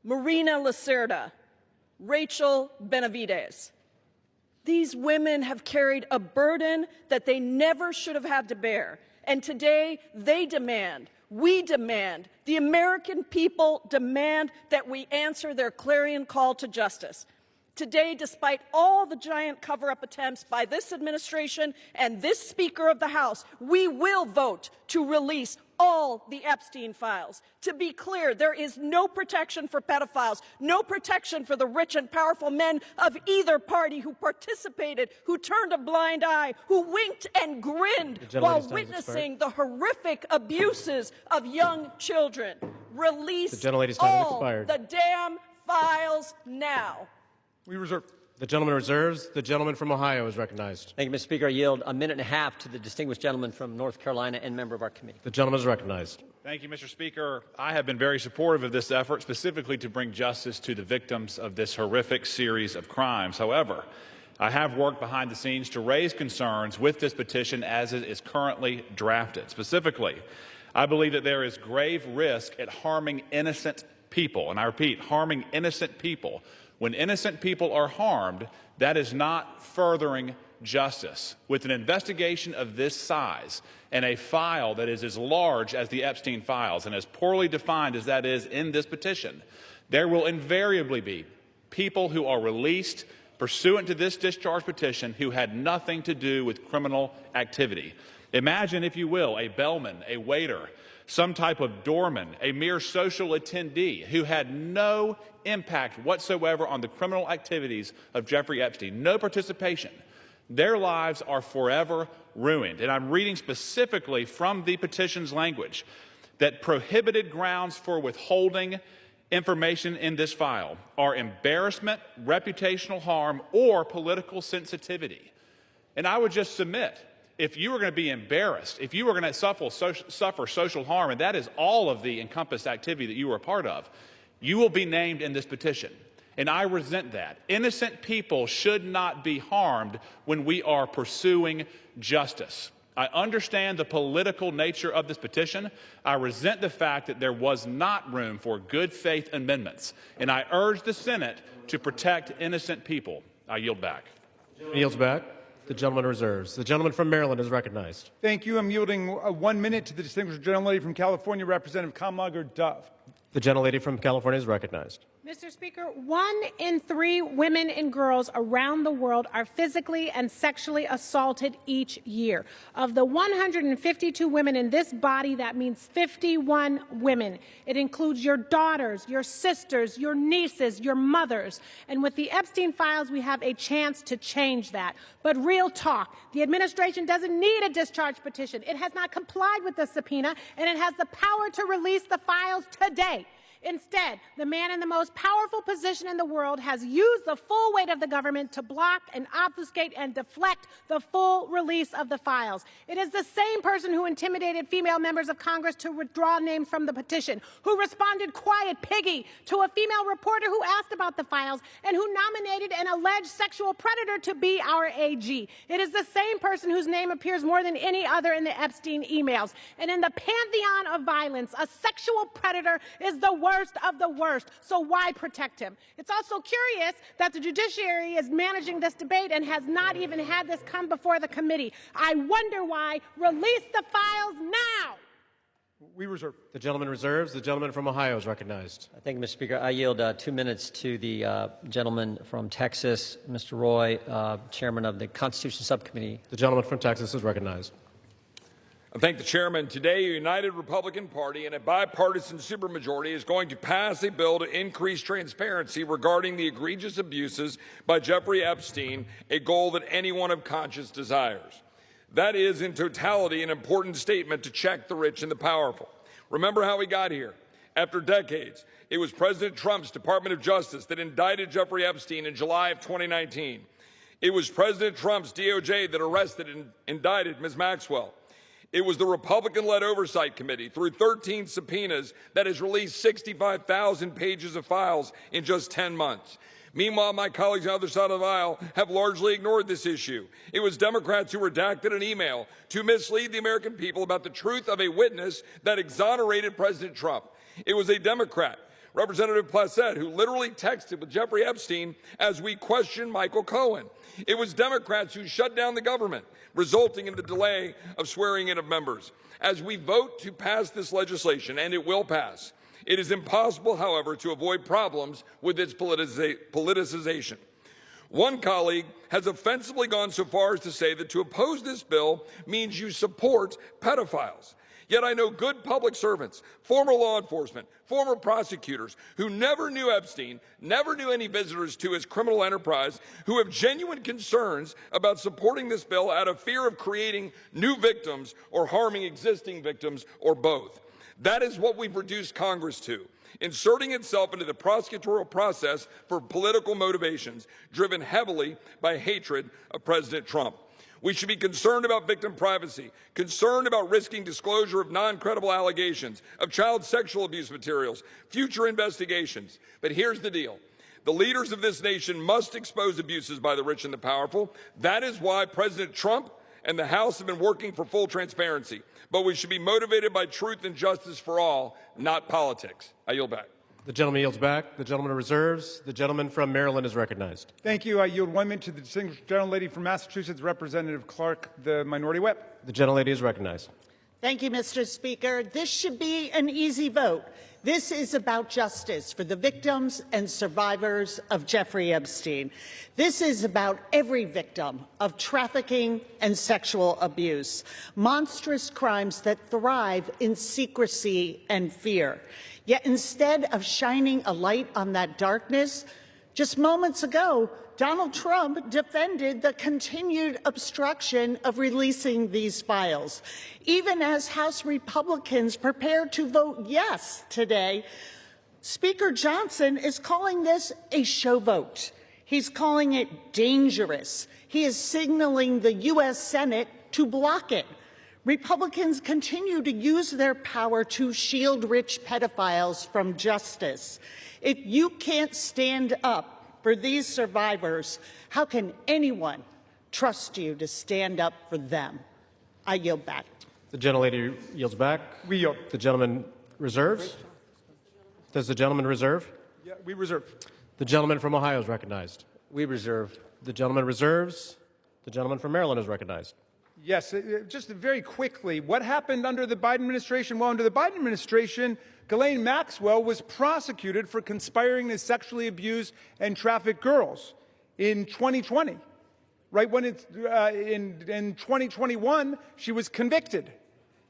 Marina Lacerda, Rachel Benavides. These women have carried a burden that they never should have had to bear. And today they demand, we demand, the American people demand that we answer their clarion call to justice. Today, despite all the giant cover-up attempts by this administration and this Speaker of the House, we will vote to release all the Epstein files. To be clear, there is no protection for pedophiles, no protection for the rich and powerful men of either party who participated, who turned a blind eye, who winked and grinned while witnessing the horrific abuses of young children. Release all the damn files now. We reserve. The gentleman reserves. The gentleman from Ohio is recognized. Thank you, Mr. Speaker. I yield a minute and a half to the distinguished gentleman from North Carolina and member of our committee. The gentleman is recognized. Thank you, Mr. Speaker. I have been very supportive of this effort, specifically to bring justice to the victims of this horrific series of crimes. However, I have worked behind the scenes to raise concerns with this petition as it is currently drafted. Specifically, I believe that there is grave risk at harming innocent people, and I repeat, harming innocent people, When innocent people are harmed, that is not furthering justice. With an investigation of this size and a file that is as large as the Epstein files and as poorly defined as that is in this petition, there will invariably be people who are released pursuant to this discharge petition who had nothing to do with criminal activity. Imagine, if you will, a bellman, a waiter, some type of doorman, a mere social attendee who had no impact whatsoever on the criminal activities of Jeffrey Epstein, no participation. Their lives are forever ruined. And I'm reading specifically from the petition's language that prohibited grounds for withholding information in this file are embarrassment, reputational harm, or political sensitivity. And I would just submit, if you were going to be embarrassed, if you were going to suffer social harm, and that is all of the encompassed activity that you were a part of, you will be named in this petition. And I resent that. Innocent people should not be harmed when we are pursuing justice. I understand the political nature of this petition. I resent the fact that there was not room for good faith amendments. And I urge the Senate to protect innocent people. I yield back. Yields back. The gentleman reserves. The gentleman from Maryland is recognized. Thank you. I'm yielding 1 minute to the distinguished gentlelady from California, Representative Kamlager Dove. The gentlelady from California is recognized. Mr. Speaker, 1 in 3 women and girls around the world are physically and sexually assaulted each year. Of the 152 women in this body, that means 51 women. It includes your daughters, your sisters, your nieces, your mothers. And with the Epstein files, we have a chance to change that. But real talk, the administration doesn't need a discharge petition. It has not complied with the subpoena, and it has the power to release the files today. Instead, the man in the most powerful position in the world has used the full weight of the government to block and obfuscate and deflect the full release of the files. It is the same person who intimidated female members of Congress to withdraw names from the petition, who responded quiet piggy to a female reporter who asked about the files, and who nominated an alleged sexual predator to be our AG. It is the same person whose name appears more than any other in the Epstein emails. And in the pantheon of violence, a sexual predator is the worst of the worst, so why protect him? It's also curious that the judiciary is managing this debate and has not even had this come before the committee. I wonder why. Release the files now! We reserve. The gentleman reserves. The gentleman from Ohio is recognized. Thank you, Mr. Speaker. I yield 2 minutes to the gentleman from Texas, Mr. Roy, chairman of the Constitution Subcommittee. The gentleman from Texas is recognized. I thank the chairman. Today, a united Republican Party and a bipartisan supermajority is going to pass a bill to increase transparency regarding the egregious abuses by Jeffrey Epstein, a goal that anyone of conscience desires. That is, in totality, an important statement to check the rich and the powerful. Remember how we got here. After decades, it was President Trump's Department of Justice that indicted Jeffrey Epstein in July of 2019. It was President Trump's DOJ that arrested and indicted Ms. Maxwell. It was the Republican-led Oversight Committee, through 13 subpoenas, that has released 65,000 pages of files in just 10 months. Meanwhile, my colleagues on the other side of the aisle have largely ignored this issue. It was Democrats who redacted an email to mislead the American people about the truth of a witness that exonerated President Trump. It was a Democrat, Representative Placette, who literally texted with Jeffrey Epstein as we questioned Michael Cohen. It was Democrats who shut down the government, resulting in the delay of swearing in of members. As we vote to pass this legislation, and it will pass, it is impossible, however, to avoid problems with its politicization. One colleague has offensively gone so far as to say that to oppose this bill means you support pedophiles. Yet I know good public servants, former law enforcement, former prosecutors who never knew Epstein, never knew any visitors to his criminal enterprise, who have genuine concerns about supporting this bill out of fear of creating new victims or harming existing victims, or both. That is what we've reduced Congress to, inserting itself into the prosecutorial process for political motivations driven heavily by hatred of President Trump. We should be concerned about victim privacy, concerned about risking disclosure of non-credible allegations, of child sexual abuse materials, future investigations. But here's the deal. The leaders of this nation must expose abuses by the rich and the powerful. That is why President Trump and the House have been working for full transparency. But we should be motivated by truth and justice for all, not politics. I yield back. The gentleman yields back. The gentleman reserves. The gentleman from Maryland is recognized. Thank you. I yield 1 minute to the distinguished gentlelady from Massachusetts, Representative Clark, the minority whip. The gentlelady is recognized. Thank you, Mr. Speaker. This should be an easy vote. This is about justice for the victims and survivors of Jeffrey Epstein. This is about every victim of trafficking and sexual abuse, monstrous crimes that thrive in secrecy and fear. Yet instead of shining a light on that darkness, just moments ago, Donald Trump defended the continued obstruction of releasing these files. Even as House Republicans prepare to vote yes today, Speaker Johnson is calling this a show vote. He's calling it dangerous. He is signaling the U.S. Senate to block it. Republicans continue to use their power to shield rich pedophiles from justice. If you can't stand up for these survivors, how can anyone trust you to stand up for them? I yield back. The gentlelady yields back. We yield. The gentleman reserves. Does the gentleman reserve? Yeah, we reserve. The gentleman from Ohio is recognized. We reserve. The gentleman reserves. The gentleman from Maryland is recognized. Yes, just very quickly, what happened under the Biden administration? Well, under the Biden administration, Ghislaine Maxwell was prosecuted for conspiring to sexually abuse and traffic girls in 2020. Right when it's in 2021, she was convicted.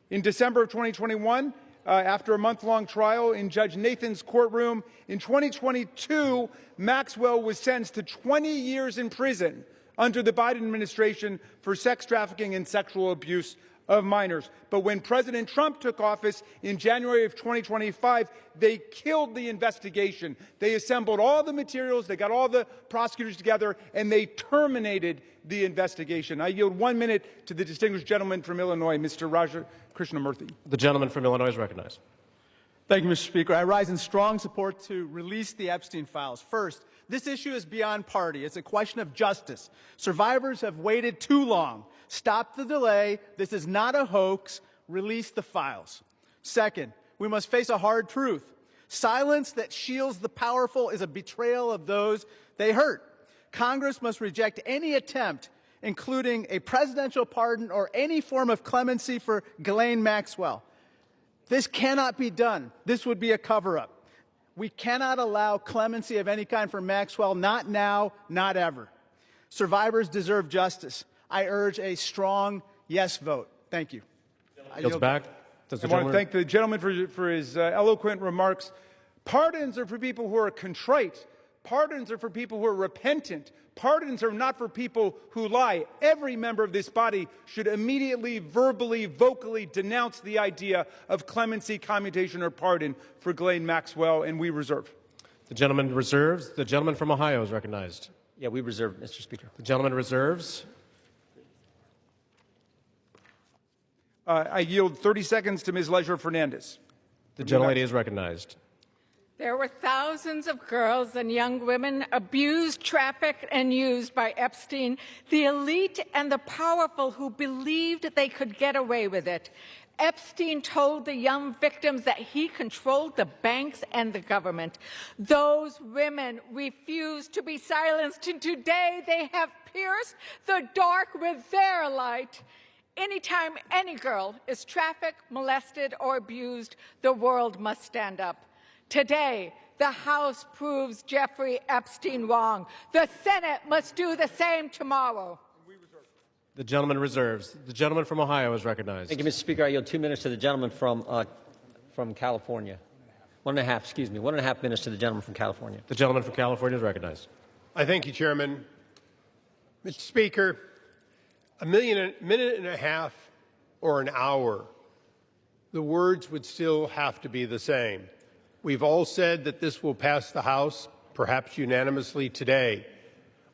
In December of 2021, after a month-long trial in Judge Nathan's courtroom, in 2022, Maxwell was sentenced to 20 years in prison under the Biden administration for sex trafficking and sexual abuse of minors. But when President Trump took office in January of 2025, they killed the investigation. They assembled all the materials, they got all the prosecutors together, and they terminated the investigation. I yield 1 minute to the distinguished gentleman from Illinois, Mr. Raja Krishnamurthy. The gentleman from Illinois is recognized. Thank you, Mr. Speaker. I rise in strong support to release the Epstein files. First, this issue is beyond party. It's a question of justice. Survivors have waited too long. Stop the delay. This is not a hoax. Release the files. Second, we must face a hard truth. Silence that shields the powerful is a betrayal of those they hurt. Congress must reject any attempt, including a presidential pardon or any form of clemency for Ghislaine Maxwell. This cannot be done. This would be a cover-up. We cannot allow clemency of any kind for Maxwell, not now, not ever. Survivors deserve justice. I urge a strong yes vote. Thank you. Yields back. I want to thank the gentleman for his eloquent remarks. Pardons are for people who are contrite. Pardons are for people who are repentant. Pardons are not for people who lie. Every member of this body should immediately, verbally, vocally denounce the idea of clemency, commutation, or pardon for Ghislaine Maxwell, and we reserve. The gentleman reserves. The gentleman from Ohio is recognized. Yeah, we reserve, Mr. Speaker. The gentleman reserves. I yield 30 seconds to Ms. Leisure Fernandez. The gentlelady is recognized. There were thousands of girls and young women abused, trafficked, and used by Epstein, the elite and the powerful who believed they could get away with it. Epstein told the young victims that he controlled the banks and the government. Those women refused to be silenced, and today they have pierced the dark with their light. Anytime any girl is trafficked, molested, or abused, the world must stand up. Today, the House proves Jeffrey Epstein wrong. The Senate must do the same tomorrow. The gentleman reserves. The gentleman from Ohio is recognized. Thank you, Mr. Speaker. I yield 2 minutes to the gentleman from California. 1.5 minutes to the gentleman from California. The gentleman from California is recognized. I thank you, Chairman. Mr. Speaker, a minute and a half or an hour, the words would still have to be the same. We've all said that this will pass the House, perhaps unanimously today.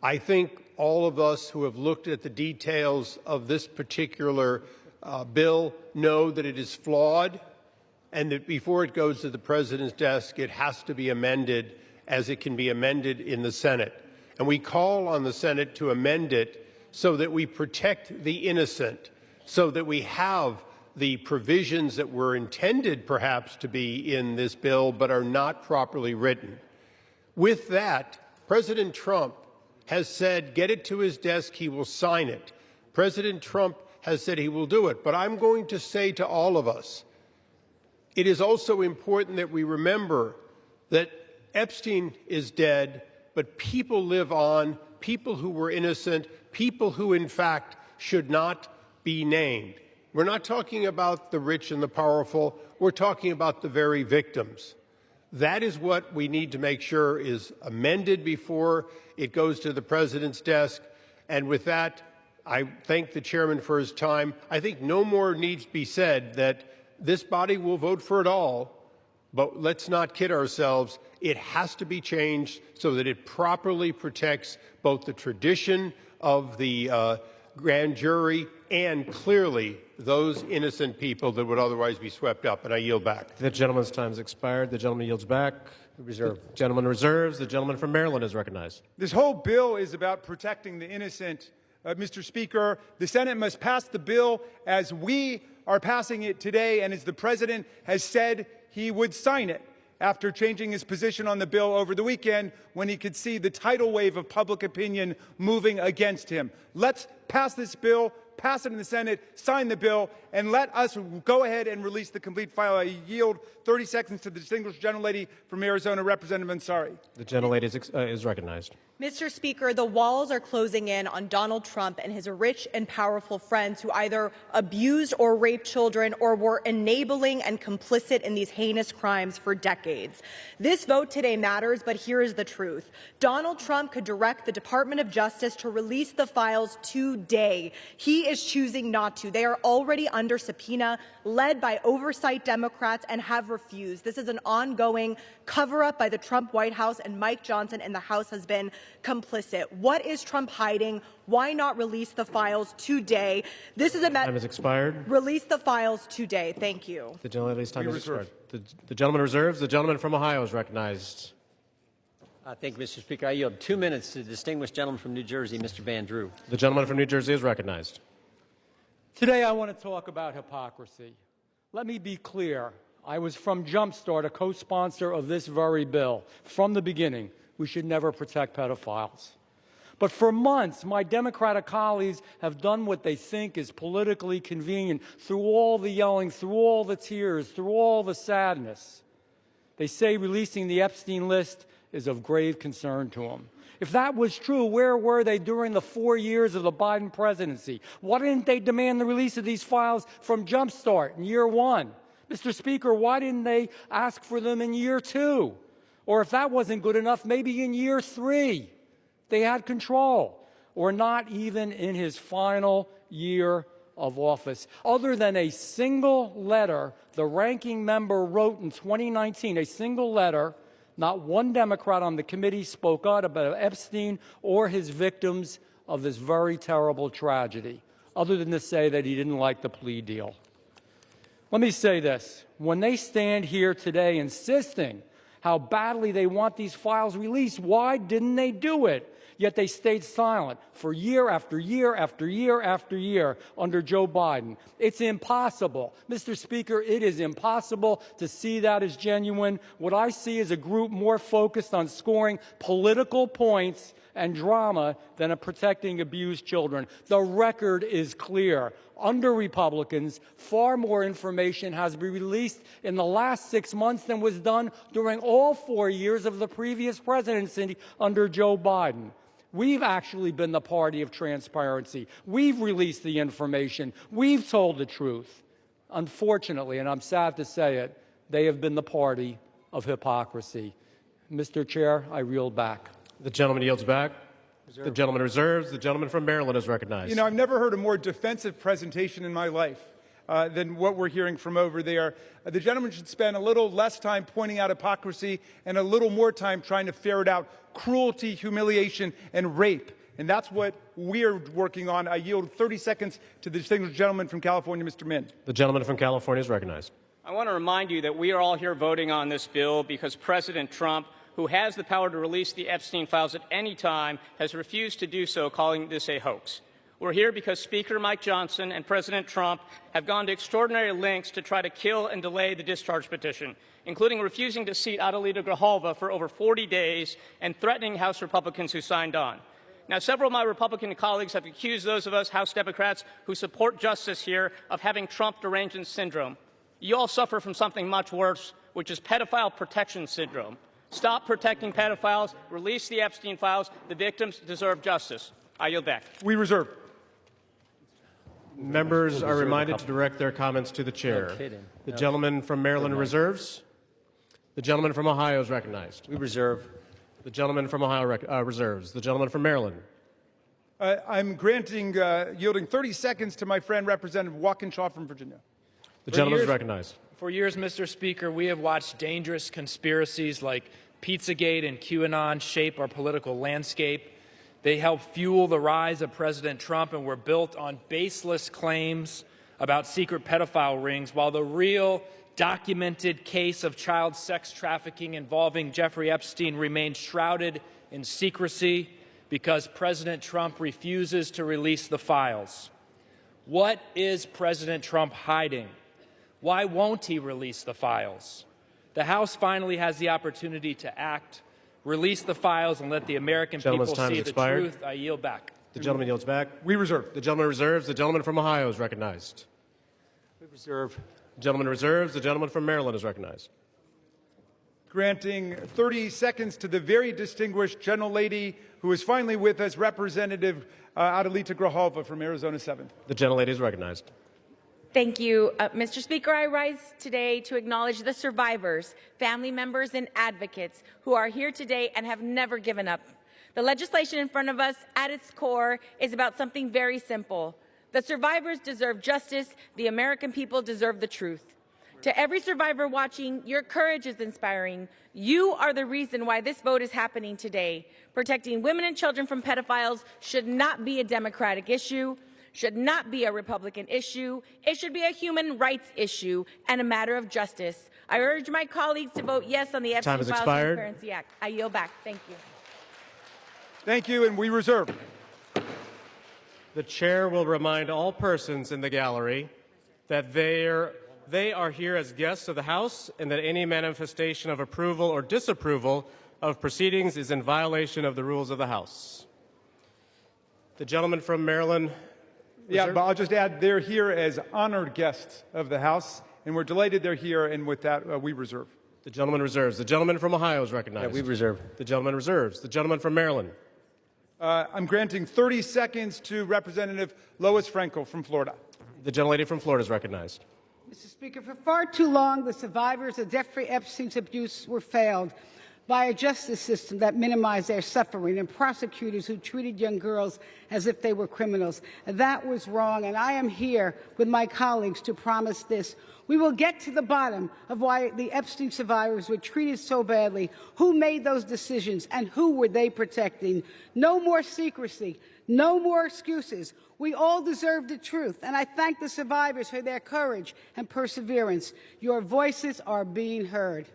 I think all of us who have looked at the details of this particular bill know that it is flawed and that before it goes to the President's desk, it has to be amended as it can be amended in the Senate. And we call on the Senate to amend it so that we protect the innocent, so that we have the provisions that were intended perhaps to be in this bill but are not properly written. With that, President Trump has said, get it to his desk, he will sign it. President Trump has said he will do it. But I'm going to say to all of us, it is also important that we remember that Epstein is dead, but people live on, people who were innocent, people who in fact should not be named. We're not talking about the rich and the powerful, we're talking about the very victims. That is what we need to make sure is amended before it goes to the president's desk. And with that, I thank the chairman for his time. I think no more needs to be said that this body will vote for it all, but let's not kid ourselves. It has to be changed so that it properly protects both the tradition of the grand jury and clearly those innocent people that would otherwise be swept up. And I yield back. The gentleman's time has expired. The gentleman yields back. Reserve. Gentleman reserves. The gentleman from Maryland is recognized. This whole bill is about protecting the innocent. Mr. Speaker, the Senate must pass the bill as we are passing it today and as the president has said he would sign it after changing his position on the bill over the weekend when he could see the tidal wave of public opinion moving against him. Let's pass this bill, pass it in the Senate, sign the bill, and let us go ahead and release the complete file. I yield 30 seconds to the distinguished gentlelady from Arizona, Representative Ansari. The gentlelady is recognized. Mr. Speaker, the walls are closing in on Donald Trump and his rich and powerful friends who either abused or raped children or were enabling and complicit in these heinous crimes for decades. This vote today matters, but here is the truth. Donald Trump could direct the Department of Justice to release the files today. He is choosing not to. They are already under subpoena, led by oversight Democrats, and have refused. This is an ongoing cover-up by the Trump White House, and Mike Johnson and the House has been complicit. What is Trump hiding? Why not release the files today? This is a time has expired. Release the files today. Thank you. The gentlelady's time has expired. The gentleman reserves. The gentleman from Ohio is recognized. Thank you, Mr. Speaker. I yield 2 minutes to the distinguished gentleman from New Jersey, Mr. Van Drew. The gentleman from New Jersey is recognized. Today I want to talk about hypocrisy. Let me be clear. I was from Jumpstart, a co-sponsor of this very bill. From the beginning, we should never protect pedophiles. But for months, my Democratic colleagues have done what they think is politically convenient through all the yelling, through all the tears, through all the sadness. They say releasing the Epstein list is of grave concern to them. If that was true, where were they during the 4 years of the Biden presidency? Why didn't they demand the release of these files from Jumpstart in year 1? Mr. Speaker, why didn't they ask for them in year 2? Or if that wasn't good enough, maybe in year 3 they had control, or not even in his final year of office. Other than a single letter the ranking member wrote in 2019, a single letter, not one Democrat on the committee spoke out about Epstein or his victims of this very terrible tragedy, other than to say that he didn't like the plea deal. Let me say this. When they stand here today insisting how badly they want these files released, why didn't they do it? Yet they stayed silent for year after year after year after year under Joe Biden. It's impossible. Mr. Speaker, it is impossible to see that as genuine. What I see is a group more focused on scoring political points and drama than on protecting abused children. The record is clear. Under Republicans, far more information has been released in the last 6 months than was done during all 4 years of the previous presidency under Joe Biden. We've actually been the party of transparency. We've released the information. We've told the truth. Unfortunately, and I'm sad to say it, they have been the party of hypocrisy. Mr. Chair, I yield back. The gentleman yields back. The gentleman reserves. The gentleman from Maryland is recognized. You know, I've never heard a more defensive presentation in my life than what we're hearing from over there. The gentleman should spend a little less time pointing out hypocrisy and a little more time trying to ferret out cruelty, humiliation, and rape. And that's what we're working on. I yield 30 seconds to the distinguished gentleman from California, Mr. Min. The gentleman from California is recognized. I want to remind you that we are all here voting on this bill because President Trump, who has the power to release the Epstein files at any time, has refused to do so, calling this a hoax. We're here because Speaker Mike Johnson and President Trump have gone to extraordinary lengths to try to kill and delay the discharge petition, including refusing to seat Adelita Grijalva for over 40 days and threatening House Republicans who signed on. Now, several of my Republican colleagues have accused those of us House Democrats who support justice here of having Trump derangement syndrome. You all suffer from something much worse, which is pedophile protection syndrome. Stop protecting pedophiles. Release the Epstein files. The victims deserve justice. I yield back. We reserve. Members are reminded to direct their comments to the chair. The gentleman from Maryland reserves. The gentleman from Ohio is recognized. We reserve. The gentleman from Ohio reserves. The gentleman from Maryland. I'm yielding 30 seconds to my friend Representative Walkinshaw from Virginia. The gentleman is recognized. For years, Mr. Speaker, we have watched dangerous conspiracies like Pizzagate and QAnon shape our political landscape. They help fuel the rise of President Trump and were built on baseless claims about secret pedophile rings, while the real documented case of child sex trafficking involving Jeffrey Epstein remains shrouded in secrecy because President Trump refuses to release the files. What is President Trump hiding? Why won't he release the files? The House finally has the opportunity to act. Release the files and let the American people see the truth. I yield back. The gentleman yields back. We reserve. The gentleman reserves. The gentleman from Ohio is recognized. We reserve. The gentleman reserves. The gentleman from Maryland is recognized. Granting 30 seconds to the very distinguished gentlelady who is finally with us, Representative Adelita Grijalva from Arizona 7th. The gentlelady is recognized. Thank you, Mr. Speaker. I rise today to acknowledge the survivors, family members, and advocates who are here today and have never given up. The legislation in front of us, at its core, is about something very simple. The survivors deserve justice. The American people deserve the truth. To every survivor watching, your courage is inspiring. You are the reason why this vote is happening today. Protecting women and children from pedophiles should not be a Democratic issue, should not be a Republican issue. It should be a human rights issue and a matter of justice. I urge my colleagues to vote yes on the Epstein Files Transparency Act. I yield back. Thank you. Thank you, and we reserve. The chair will remind all persons in the gallery that they are here as guests of the House and that any manifestation of approval or disapproval of proceedings is in violation of the rules of the House. The gentleman from Maryland. Yeah, but I'll just add they're here as honored guests of the House, and we're delighted they're here, and with that, we reserve. The gentleman reserves. The gentleman from Ohio is recognized. Yeah, we reserve. The gentleman reserves. The gentleman from Maryland. I'm granting 30 seconds to Representative Lois Franco from Florida. The gentlelady from Florida is recognized. Mr. Speaker, for far too long, the survivors of Jeffrey Epstein's abuse were failed by a justice system that minimized their suffering and prosecutors who treated young girls as if they were criminals. That was wrong, and I am here with my colleagues to promise this. We will get to the bottom of why the Epstein survivors were treated so badly, who made those decisions, and who were they protecting. No more secrecy, no more excuses. We all deserve the truth, and I thank the survivors for their courage and perseverance. Your voices are being heard.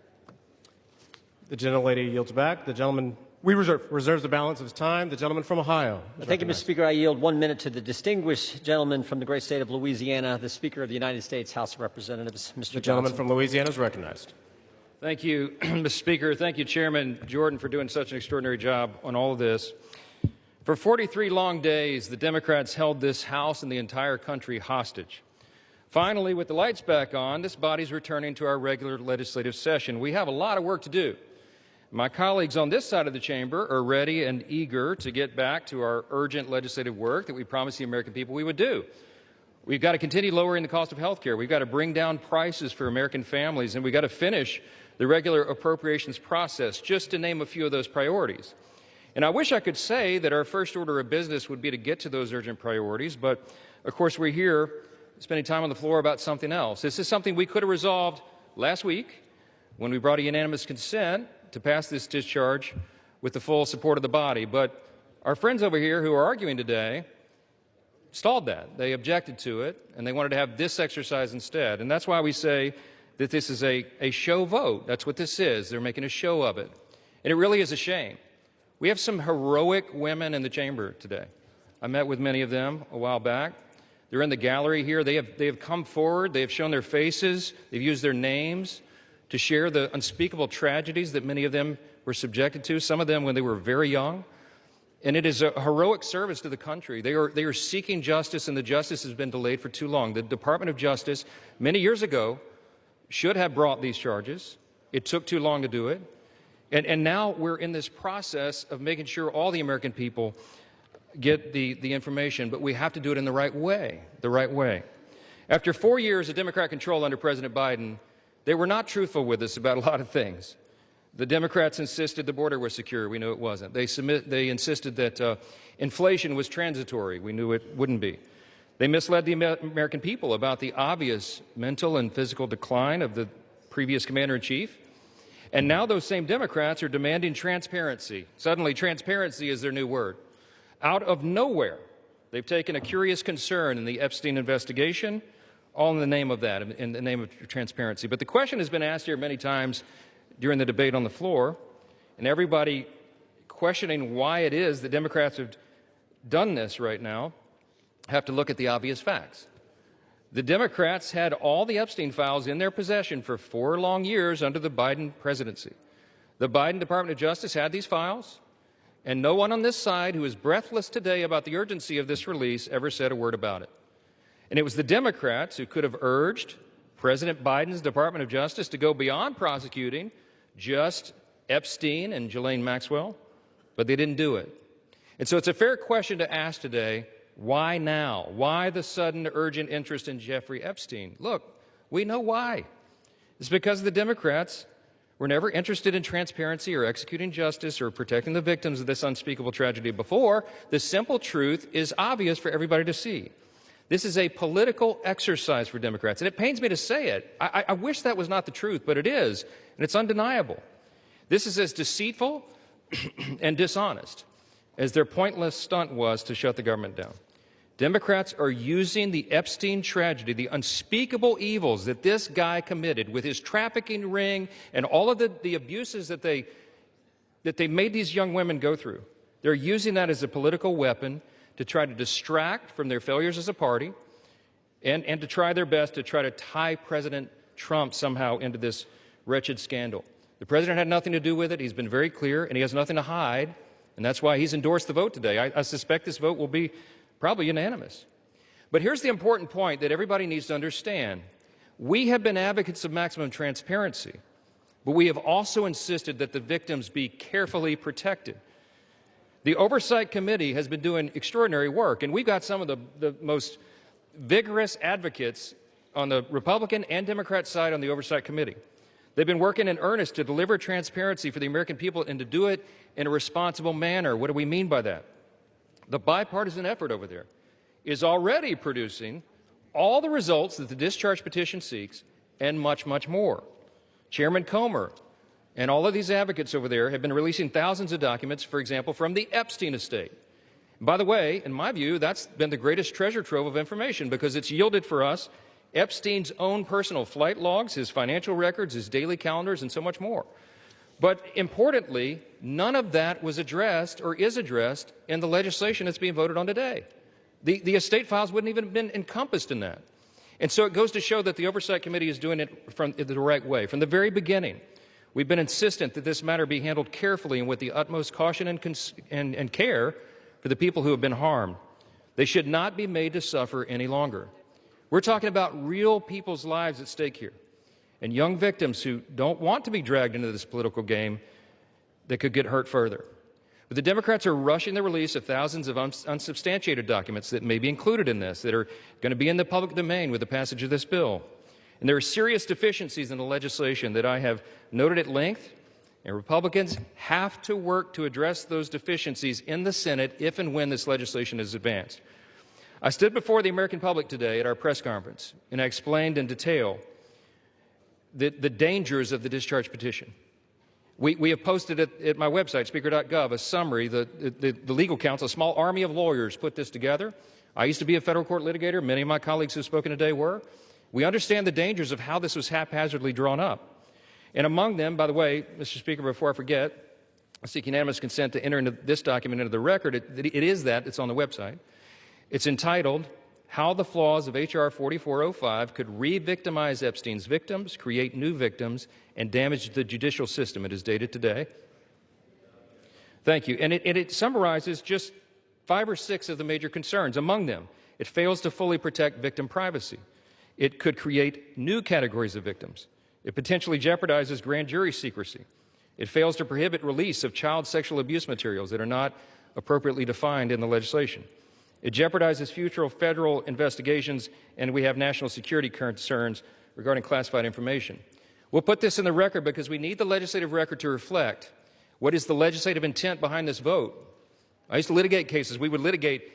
The gentlelady yields back. The gentleman reserves the balance of his time. The gentleman from Ohio. Thank you, Mr. Speaker. I yield 1 minute to the distinguished gentleman from the great state of Louisiana, the Speaker of the United States House of Representatives, Mr. The gentleman from Louisiana is recognized. Thank you, Mr. Speaker. Thank you, Chairman Jordan, for doing such an extraordinary job on all of this. For 43 long days, the Democrats held this House and the entire country hostage. Finally, with the lights back on, this body's returning to our regular legislative session. We have a lot of work to do. My colleagues on this side of the chamber are ready and eager to get back to our urgent legislative work that we promised the American people we would do. We've got to continue lowering the cost of health care. We've got to bring down prices for American families, and we've got to finish the regular appropriations process, just to name a few of those priorities. And I wish I could say that our first order of business would be to get to those urgent priorities, but of course we're here spending time on the floor about something else. This is something we could have resolved last week when we brought a unanimous consent to pass this discharge with the full support of the body. But our friends over here who are arguing today stalled that. They objected to it, and they wanted to have this exercise instead. And that's why we say that this is a show vote. That's what this is. They're making a show of it. And it really is a shame. We have some heroic women in the chamber today. I met with many of them a while back. They're in the gallery here. They have come forward. They have shown their faces. They've used their names to share the unspeakable tragedies that many of them were subjected to, some of them when they were very young. And it is a heroic service to the country. They are seeking justice, and the justice has been delayed for too long. The Department of Justice, many years ago, should have brought these charges. It took too long to do it. And now we're in this process of making sure all the American people get the information, but we have to do it in the right way, After 4 years of Democrat control under President Biden, they were not truthful with us about a lot of things. The Democrats insisted the border was secure. We knew it wasn't. They insisted that inflation was transitory. We knew it wouldn't be. They misled the American people about the obvious mental and physical decline of the previous commander-in-chief. And now those same Democrats are demanding transparency. Suddenly, transparency is their new word. Out of nowhere, they've taken a curious concern in the Epstein investigation, all in the name of that, in the name of transparency. But the question has been asked here many times during the debate on the floor, and everybody questioning why it is that Democrats have done this right now have to look at the obvious facts. The Democrats had all the Epstein files in their possession for 4 long years under the Biden presidency. The Biden Department of Justice had these files, and no one on this side who is breathless today about the urgency of this release ever said a word about it. And it was the Democrats who could have urged President Biden's Department of Justice to go beyond prosecuting just Epstein and Ghislaine Maxwell, but they didn't do it. And so it's a fair question to ask today, why now? Why the sudden urgent interest in Jeffrey Epstein? Look, we know why. It's because the Democrats were never interested in transparency or executing justice or protecting the victims of this unspeakable tragedy before. The simple truth is obvious for everybody to see. This is a political exercise for Democrats, and it pains me to say it. I wish that was not the truth, but it is, and it's undeniable. This is as deceitful and dishonest as their pointless stunt was to shut the government down. Democrats are using the Epstein tragedy, the unspeakable evils that this guy committed with his trafficking ring and all of the abuses that they made these young women go through. They're using that as a political weapon to try to distract from their failures as a party and to try their best to try to tie President Trump somehow into this wretched scandal. The president had nothing to do with it. He's been very clear, and he has nothing to hide, and that's why he's endorsed the vote today. I suspect this vote will be probably unanimous. But here's the important point that everybody needs to understand. We have been advocates of maximum transparency, but we have also insisted that the victims be carefully protected. The Oversight Committee has been doing extraordinary work, and we've got some of the most vigorous advocates on the Republican and Democrat side on the Oversight Committee. They've been working in earnest to deliver transparency for the American people and to do it in a responsible manner. What do we mean by that? The bipartisan effort over there is already producing all the results that the discharge petition seeks and much, much more. Chairman Comer and all of these advocates over there have been releasing thousands of documents, for example, from the Epstein estate. And by the way, in my view, that's been the greatest treasure trove of information because it's yielded for us Epstein's own personal flight logs, his financial records, his daily calendars, and so much more. But importantly, none of that was addressed or is addressed in the legislation that's being voted on today. The estate files wouldn't even have been encompassed in that. And so it goes to show that the Oversight Committee is doing it from the right way. From the very beginning, we've been insistent that this matter be handled carefully and with the utmost caution and care for the people who have been harmed. They should not be made to suffer any longer. We're talking about real people's lives at stake here, and young victims who don't want to be dragged into this political game that could get hurt further. But the Democrats are rushing the release of thousands of unsubstantiated documents that may be included in this, that are going to be in the public domain with the passage of this bill. And there are serious deficiencies in the legislation that I have noted at length, and Republicans have to work to address those deficiencies in the Senate if and when this legislation is advanced. I stood before the American public today at our press conference, and I explained in detail the dangers of the discharge petition. We have posted at my website, speaker.gov, a summary. The legal counsel, a small army of lawyers, put this together. I used to be a federal court litigator. Many of my colleagues who have spoken today were. We understand the dangers of how this was haphazardly drawn up. And among them, by the way, Mr. Speaker, before I forget, I seek unanimous consent to enter into this document into the record. It is that. It's on the website. It's entitled, How the Flaws of H.R. 4405 Could Re-Victimize Epstein's Victims, Create New Victims, and Damage the Judicial System. It is dated today. Thank you. And it summarizes just 5 or 6 of the major concerns. Among them, it fails to fully protect victim privacy. It could create new categories of victims. It potentially jeopardizes grand jury secrecy. It fails to prohibit release of child sexual abuse materials that are not appropriately defined in the legislation. It jeopardizes future federal investigations, and we have national security concerns regarding classified information. We'll put this in the record because we need the legislative record to reflect what is the legislative intent behind this vote. I used to litigate cases. We would litigate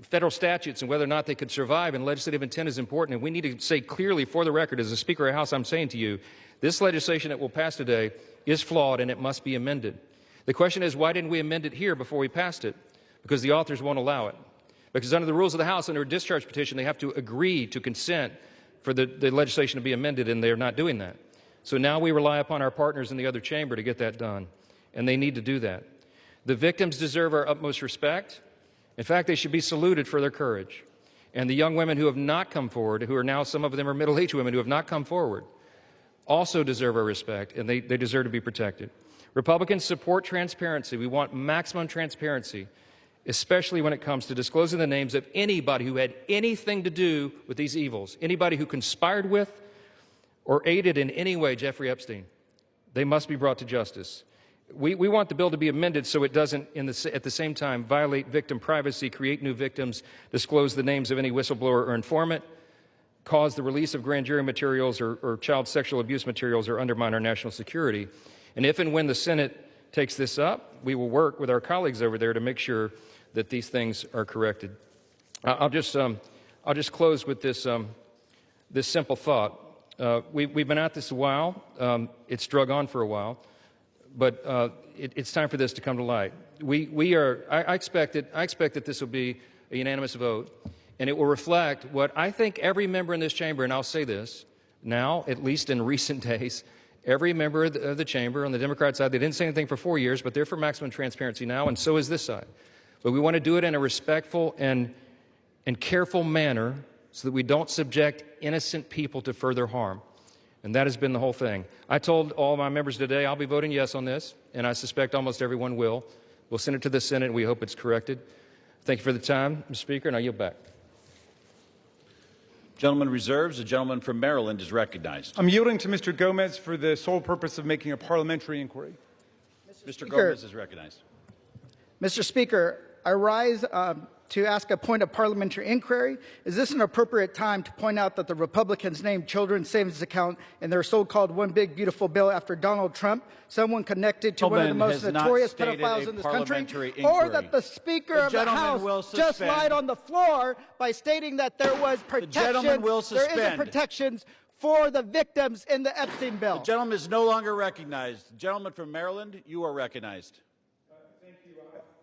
federal statutes and whether or not they could survive, and legislative intent is important. And we need to say clearly for the record, as a Speaker of the House, I'm saying to you, this legislation that will pass today is flawed and it must be amended. The question is, why didn't we amend it here before we passed it? Because the authors won't allow it. Because under the rules of the House, under a discharge petition, they have to agree to consent for the legislation to be amended, and they're not doing that. So now we rely upon our partners in the other chamber to get that done, and they need to do that. The victims deserve our utmost respect. In fact, they should be saluted for their courage. And the young women who have not come forward, who are now, some of them are middle-aged women who have not come forward, also deserve our respect, and they deserve to be protected. Republicans support transparency. We want maximum transparency, especially when it comes to disclosing the names of anybody who had anything to do with these evils, anybody who conspired with or aided in any way Jeffrey Epstein. They must be brought to justice. We want the bill to be amended so it doesn't, at the same time, violate victim privacy, create new victims, disclose the names of any whistleblower or informant, cause the release of grand jury materials or child sexual abuse materials, or undermine our national security. And if and when the Senate takes this up, we will work with our colleagues over there to make sure that these things are corrected. I'll just close with this simple thought. We've been at this a while. It's drug on for a while. But it's time for this to come to light. I expect that this will be a unanimous vote, and it will reflect what I think every member in this chamber, and I'll say this now, at least in recent days, every member of the chamber on the Democrat side, they didn't say anything for 4 years, but they're for maximum transparency now, and so is this side. But we want to do it in a respectful and careful manner so that we don't subject innocent people to further harm. And that has been the whole thing. I told all my members today I'll be voting yes on this, and I suspect almost everyone will. We'll send it to the Senate, and we hope it's corrected. Thank you for the time, Mr. Speaker, and I yield back. Gentleman reserves. The gentleman from Maryland is recognized. I'm yielding to Mr. Gomez for the sole purpose of making a parliamentary inquiry. Mr. Gomez is recognized. Mr. Speaker, I rise to ask a point of parliamentary inquiry. Is this an appropriate time to point out that the Republicans named children's savings account in their so-called One Big Beautiful Bill after Donald Trump, someone connected to one of the most notorious pedophiles in this country, or that the Speaker of the House just lied on the floor by stating that there was protection, there isn't protections for the victims in the Epstein bill? The gentleman is no longer recognized. The gentleman from Maryland, you are recognized. Thank you.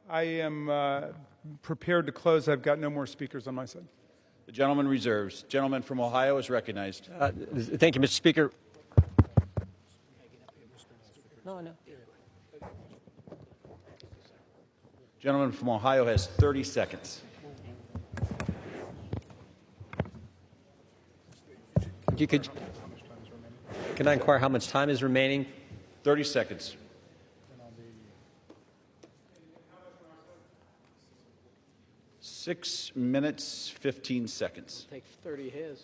I am prepared to close. I've got no more speakers on my side. The gentleman reserves. Gentleman from Ohio is recognized. Thank you, Mr. Speaker. No. Gentleman from Ohio has 30 seconds. Can I inquire how much time is remaining? 30 seconds. 6 minutes, 15 seconds. Take 30 his.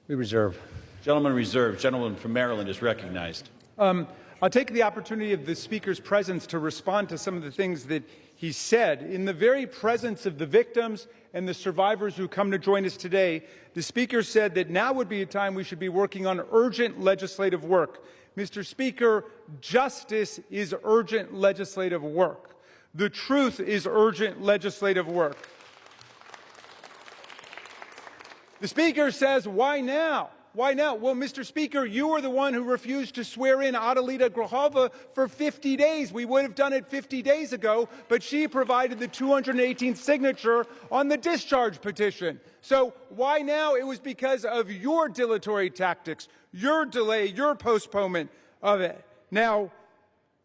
We reserve. Gentleman reserved. Gentleman from Maryland is recognized. I'll take the opportunity of the Speaker's presence to respond to some of the things that he said. In the very presence of the victims and the survivors who come to join us today, the Speaker said that now would be a time we should be working on urgent legislative work. Mr. Speaker, justice is urgent legislative work. The truth is urgent legislative work. The Speaker says, why now? Why now? Well, Mr. Speaker, you were the one who refused to swear in Adalita Grijalva for 50 days. We would have done it 50 days ago, but she provided the 218th signature on the discharge petition. So why now? It was because of your dilatory tactics, your delay, your postponement of it. Now,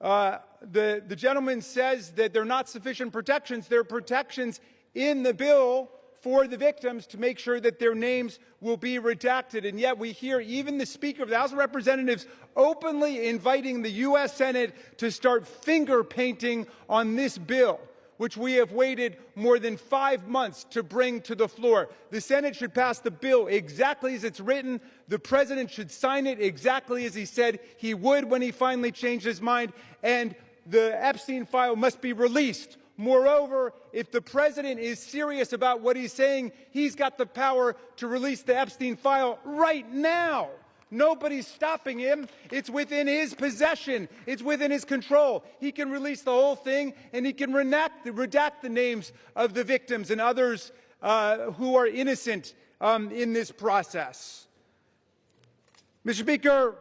The gentleman says that there are not sufficient protections. There are protections in the bill for the victims to make sure that their names will be redacted. And yet we hear even the Speaker of the House of Representatives openly inviting the U.S. Senate to start finger painting on this bill, which we have waited more than 5 months to bring to the floor. The Senate should pass the bill exactly as it's written. The President should sign it exactly as he said he would when he finally changed his mind. And the Epstein file must be released. Moreover, if the President is serious about what he's saying, he's got the power to release the Epstein file right now. Nobody's stopping him. It's within his possession. It's within his control. He can release the whole thing, and he can redact the names of the victims and others who are innocent in this process. Mr. Speaker,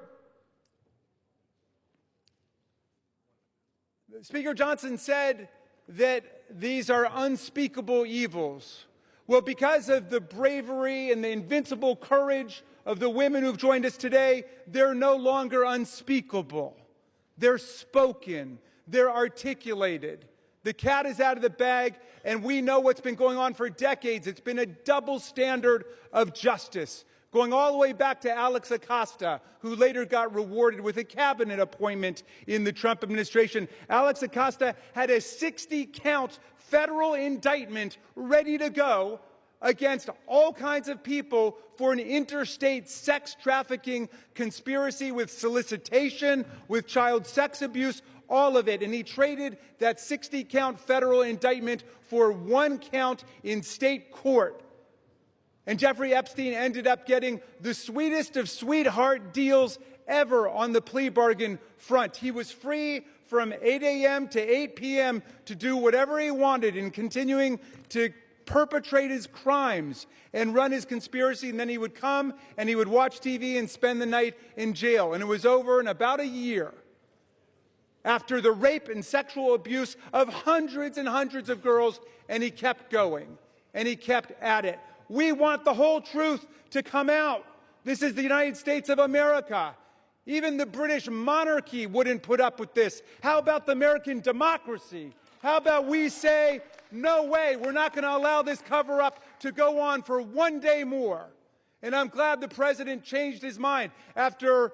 Speaker Johnson said that these are unspeakable evils. Well, because of the bravery and the invincible courage of the women who've joined us today, they're no longer unspeakable. They're spoken. They're articulated. The cat is out of the bag, and we know what's been going on for decades. It's been a double standard of justice, going all the way back to Alex Acosta, who later got rewarded with a cabinet appointment in the Trump administration. Alex Acosta had a 60-count federal indictment ready to go against all kinds of people for an interstate sex trafficking conspiracy with solicitation, with child sex abuse, all of it. And he traded that 60-count federal indictment for 1 count in state court. And Jeffrey Epstein ended up getting the sweetest of sweetheart deals ever on the plea bargain front. He was free from 8 a.m. to 8 p.m. to do whatever he wanted and continuing to perpetrate his crimes and run his conspiracy. And then he would come and he would watch TV and spend the night in jail. And it was over in about a year after the rape and sexual abuse of hundreds and hundreds of girls. And he kept going and he kept at it. We want the whole truth to come out. This is the United States of America. Even the British monarchy wouldn't put up with this. How about the American democracy? How about we say, no way, we're not going to allow this cover-up to go on for 1 day more. And I'm glad the President changed his mind after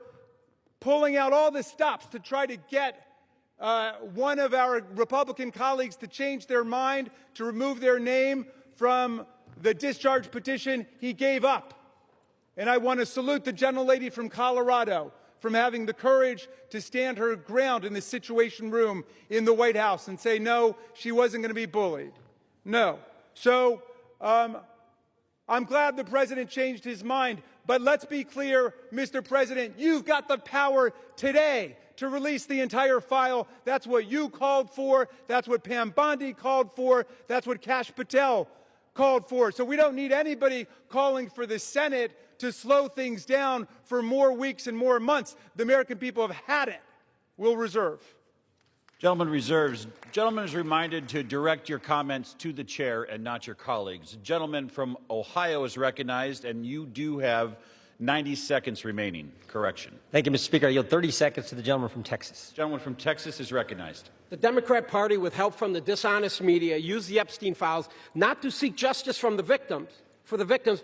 pulling out all the stops to try to get one of our Republican colleagues to change their mind, to remove their name from the discharge petition. He gave up. And I want to salute the gentlelady from Colorado from having the courage to stand her ground in the Situation Room in the White House and say, no, she wasn't going to be bullied. No. So I'm glad the President changed his mind. But let's be clear, Mr. President, you've got the power today to release the entire file. That's what you called for. That's what Pam Bondi called for. That's what Kash Patel called for. So we don't need anybody calling for the Senate to slow things down for more weeks and more months. The American people have had it. We'll reserve. Gentleman reserves. Gentleman is reminded to direct your comments to the chair and not your colleagues. Gentleman from Ohio is recognized, and you do have 90 seconds remaining. Correction. Thank you, Mr. Speaker. I yield 30 seconds to the gentleman from Texas. Gentleman from Texas is recognized. The Democrat Party, with help from the dishonest media, used the Epstein files not to seek justice from the victims,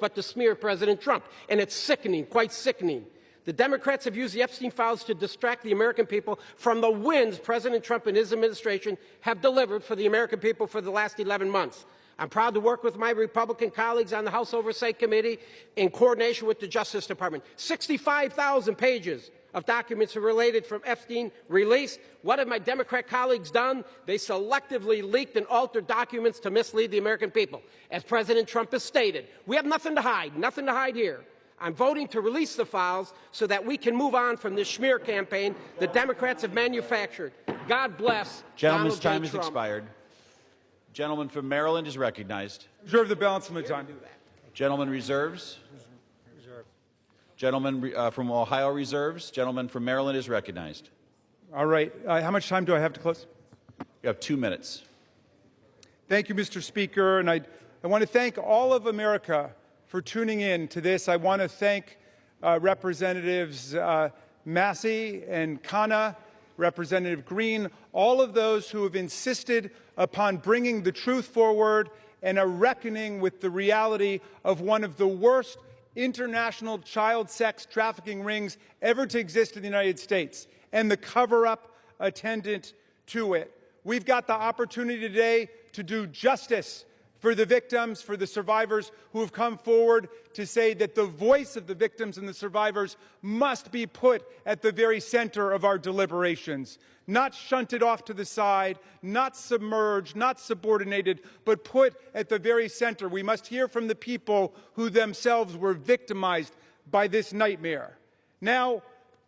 but to smear President Trump. And it's sickening, quite sickening. The Democrats have used the Epstein files to distract the American people from the wins President Trump and his administration have delivered for the American people for the last 11 months. I'm proud to work with my Republican colleagues on the House Oversight Committee in coordination with the Justice Department. 65,000 pages of documents are related from Epstein released. What have my Democrat colleagues done? They selectively leaked and altered documents to mislead the American people. As President Trump has stated, we have nothing to hide here. I'm voting to release the files so that we can move on from this smear campaign the Democrats have manufactured. God bless Gentleman's Donald J. time has Trump. expired. Gentleman from Maryland is recognized. Reserve the balance of my time. Gentleman reserves. Gentleman from Ohio reserves. Gentleman from Maryland is recognized. All right. How much time do I have to close? You have 2 minutes. Thank you, Mr. Speaker. And I want to thank all of America for tuning in to this. I want to thank Representatives Massey and Khanna Representative Green, all of those who have insisted upon bringing the truth forward and a reckoning with the reality of one of the worst international child sex trafficking rings ever to exist in the United States and the cover-up attendant to it. We've got the opportunity today to do justice for the victims, for the survivors who have come forward to say that the voice of the victims and the survivors must be put at the very center of our deliberations, not shunted off to the side, not submerged, not subordinated, but put at the very center. We must hear from the people who themselves were victimized by this nightmare. Now,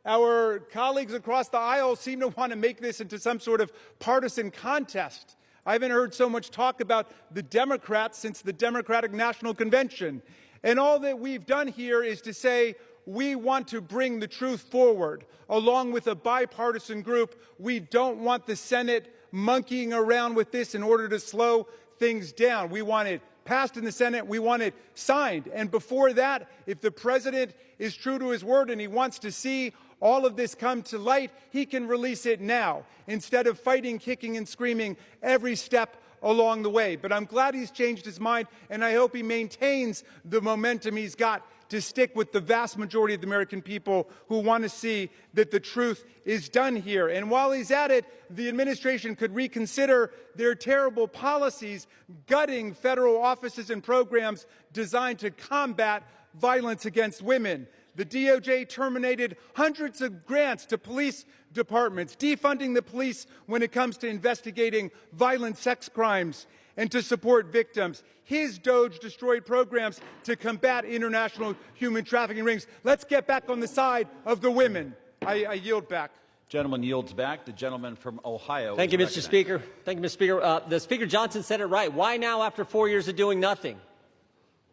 our colleagues across the aisle seem to want to make this into some sort of partisan contest. I haven't heard so much talk about the Democrats since the Democratic National Convention. And all that we've done here is to say we want to bring the truth forward along with a bipartisan group. We don't want the Senate monkeying around with this in order to slow things down. We want it passed in the Senate. We want it signed. And before that, if the president is true to his word and he wants to see all of this come to light, he can release it now instead of fighting, kicking, and screaming every step along the way. But I'm glad he's changed his mind, and I hope he maintains the momentum he's got to stick with the vast majority of the American people who want to see that the truth is done here. And while he's at it, the administration could reconsider their terrible policies, gutting federal offices and programs designed to combat violence against women. The DOJ terminated hundreds of grants to police departments, defunding the police when it comes to investigating violent sex crimes and to support victims. His DOJ destroyed programs to combat international human trafficking rings. Let's get back on the side of the women. I yield back. Gentleman yields back. The gentleman from Ohio. Thank you, Mr. Speaker. Thank you, Mr. Speaker. The Speaker Johnson said it right. Why now after 4 years of doing nothing?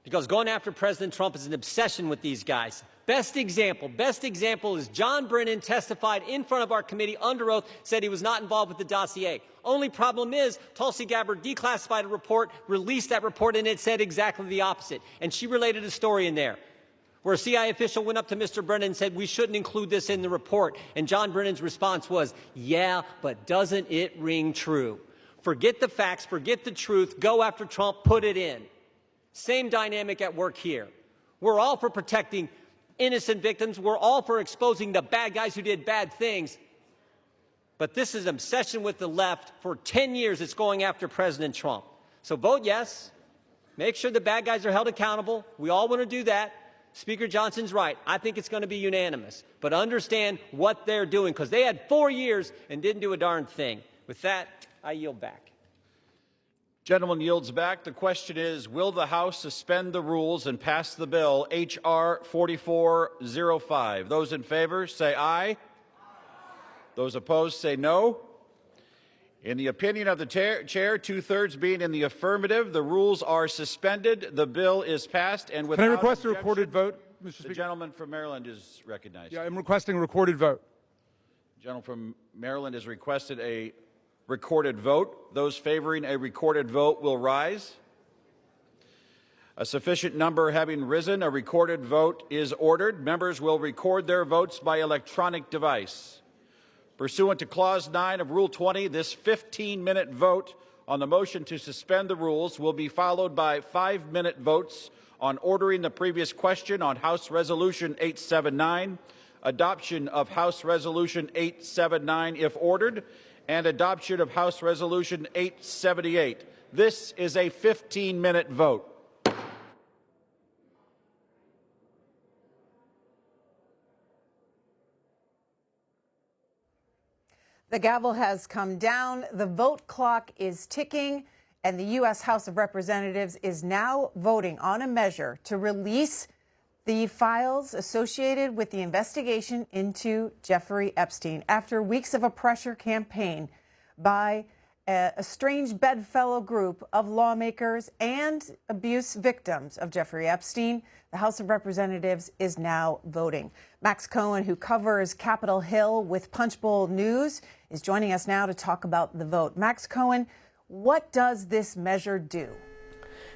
Because going after President Trump is an obsession with these guys. Best example is John Brennan testified in front of our committee under oath, said he was not involved with the dossier. Only problem is Tulsi Gabbard declassified a report, released that report, and it said exactly the opposite. And she related a story in there where a CIA official went up to Mr. Brennan and said, we shouldn't include this in the report. And John Brennan's response was, yeah, but doesn't it ring true? Forget the facts, forget the truth, go after Trump, put it in. Same dynamic at work here. We're all for protecting innocent victims. We're all for exposing the bad guys who did bad things. But this is an obsession with the left. For 10 years, it's going after President Trump. So vote yes. Make sure the bad guys are held accountable. We all want to do that. Speaker Johnson's right. I think it's going to be unanimous. But understand what they're doing, because they had 4 years and didn't do a darn thing. With that, I yield back. Gentleman yields back. The question is, will the House suspend the rules and pass the bill H.R. 4405? Those in favor say aye. Those opposed say no. In the opinion of the chair, 2/3 being in the affirmative, the rules are suspended. The bill is passed. And without Can I request a recorded vote, Mr. Speaker? The gentleman from Maryland is recognized. Yeah, I'm requesting a recorded vote. The gentleman from Maryland has requested a recorded vote. Those favoring a recorded vote will rise. A sufficient number having risen, a recorded vote is ordered. Members will record their votes by electronic device. Pursuant to Clause 9 of Rule 20, this 15-minute vote on the motion to suspend the rules will be followed by 5-minute votes on ordering the previous question on House Resolution 879, adoption of House Resolution 879 if ordered, and adoption of House Resolution 878. This is a 15-minute vote. The gavel has come down. The vote clock is ticking, and the U.S. House of Representatives is now voting on a measure to release the files associated with the investigation into Jeffrey Epstein after weeks of a pressure campaign by a strange bedfellow group of lawmakers and abuse victims of Jeffrey Epstein. The House of Representatives is now voting. Max Cohen, who covers Capitol Hill with Punchbowl News, is joining us now to talk about the vote. Max Cohen, what does this measure do?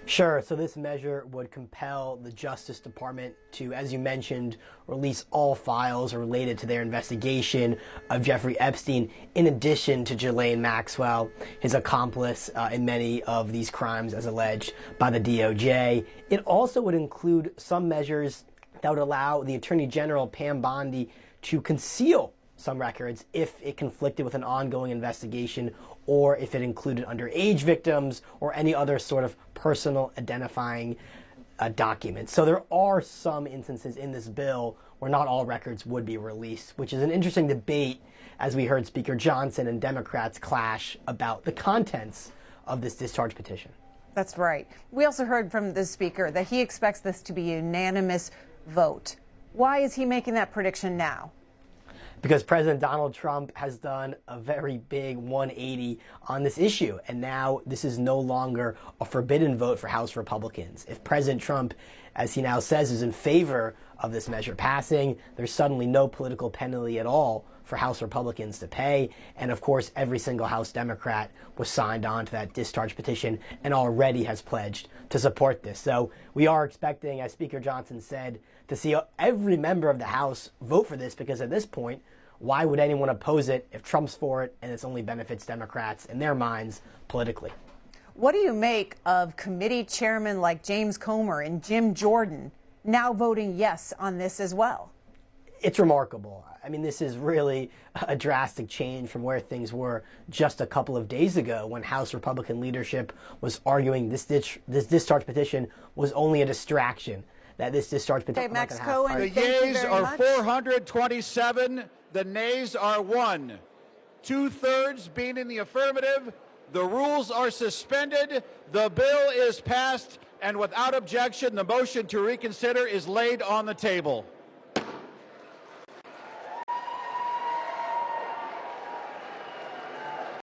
Sure. So this measure would compel the Justice Department to, as you mentioned, release all files related to their investigation of Jeffrey Epstein, in addition to Ghislaine Maxwell, his accomplice in many of these crimes as alleged by the DOJ. It also would include some measures that would allow the Attorney General, Pam Bondi, to conceal some records if it conflicted with an ongoing investigation or if it included underage victims or any other sort of personal identifying documents. So there are some instances in this bill where not all records would be released, which is an interesting debate as we heard Speaker Johnson and Democrats clash about the contents of this discharge petition. That's right. We also heard from the Speaker that he expects this to be a unanimous vote. Why is he making that prediction now? Because President Donald Trump has done a very big 180 on this issue. And now this is no longer a forbidden vote for House Republicans. If President Trump, as he now says, is in favor of this measure passing, there's suddenly no political penalty at all for House Republicans to pay. And of course, every single House Democrat was signed on to that discharge petition and already has pledged to support this. So we are expecting, as Speaker Johnson said, to see every member of the House vote for this, because at this point, why would anyone oppose it if Trump's for it and it only benefits Democrats in their minds politically? What do you make of committee chairmen like James Comer and Jim Jordan now voting yes on this as well? It's remarkable. I mean, this is really a drastic change from where things were just a couple of days ago when House Republican leadership was arguing this discharge petition was only a distraction, that this discharge petition... Okay, Max Cohen, the yeas are 427, the nays are 1. 2/3 being in the affirmative, the rules are suspended, the bill is passed, and without objection, the motion to reconsider is laid on the table.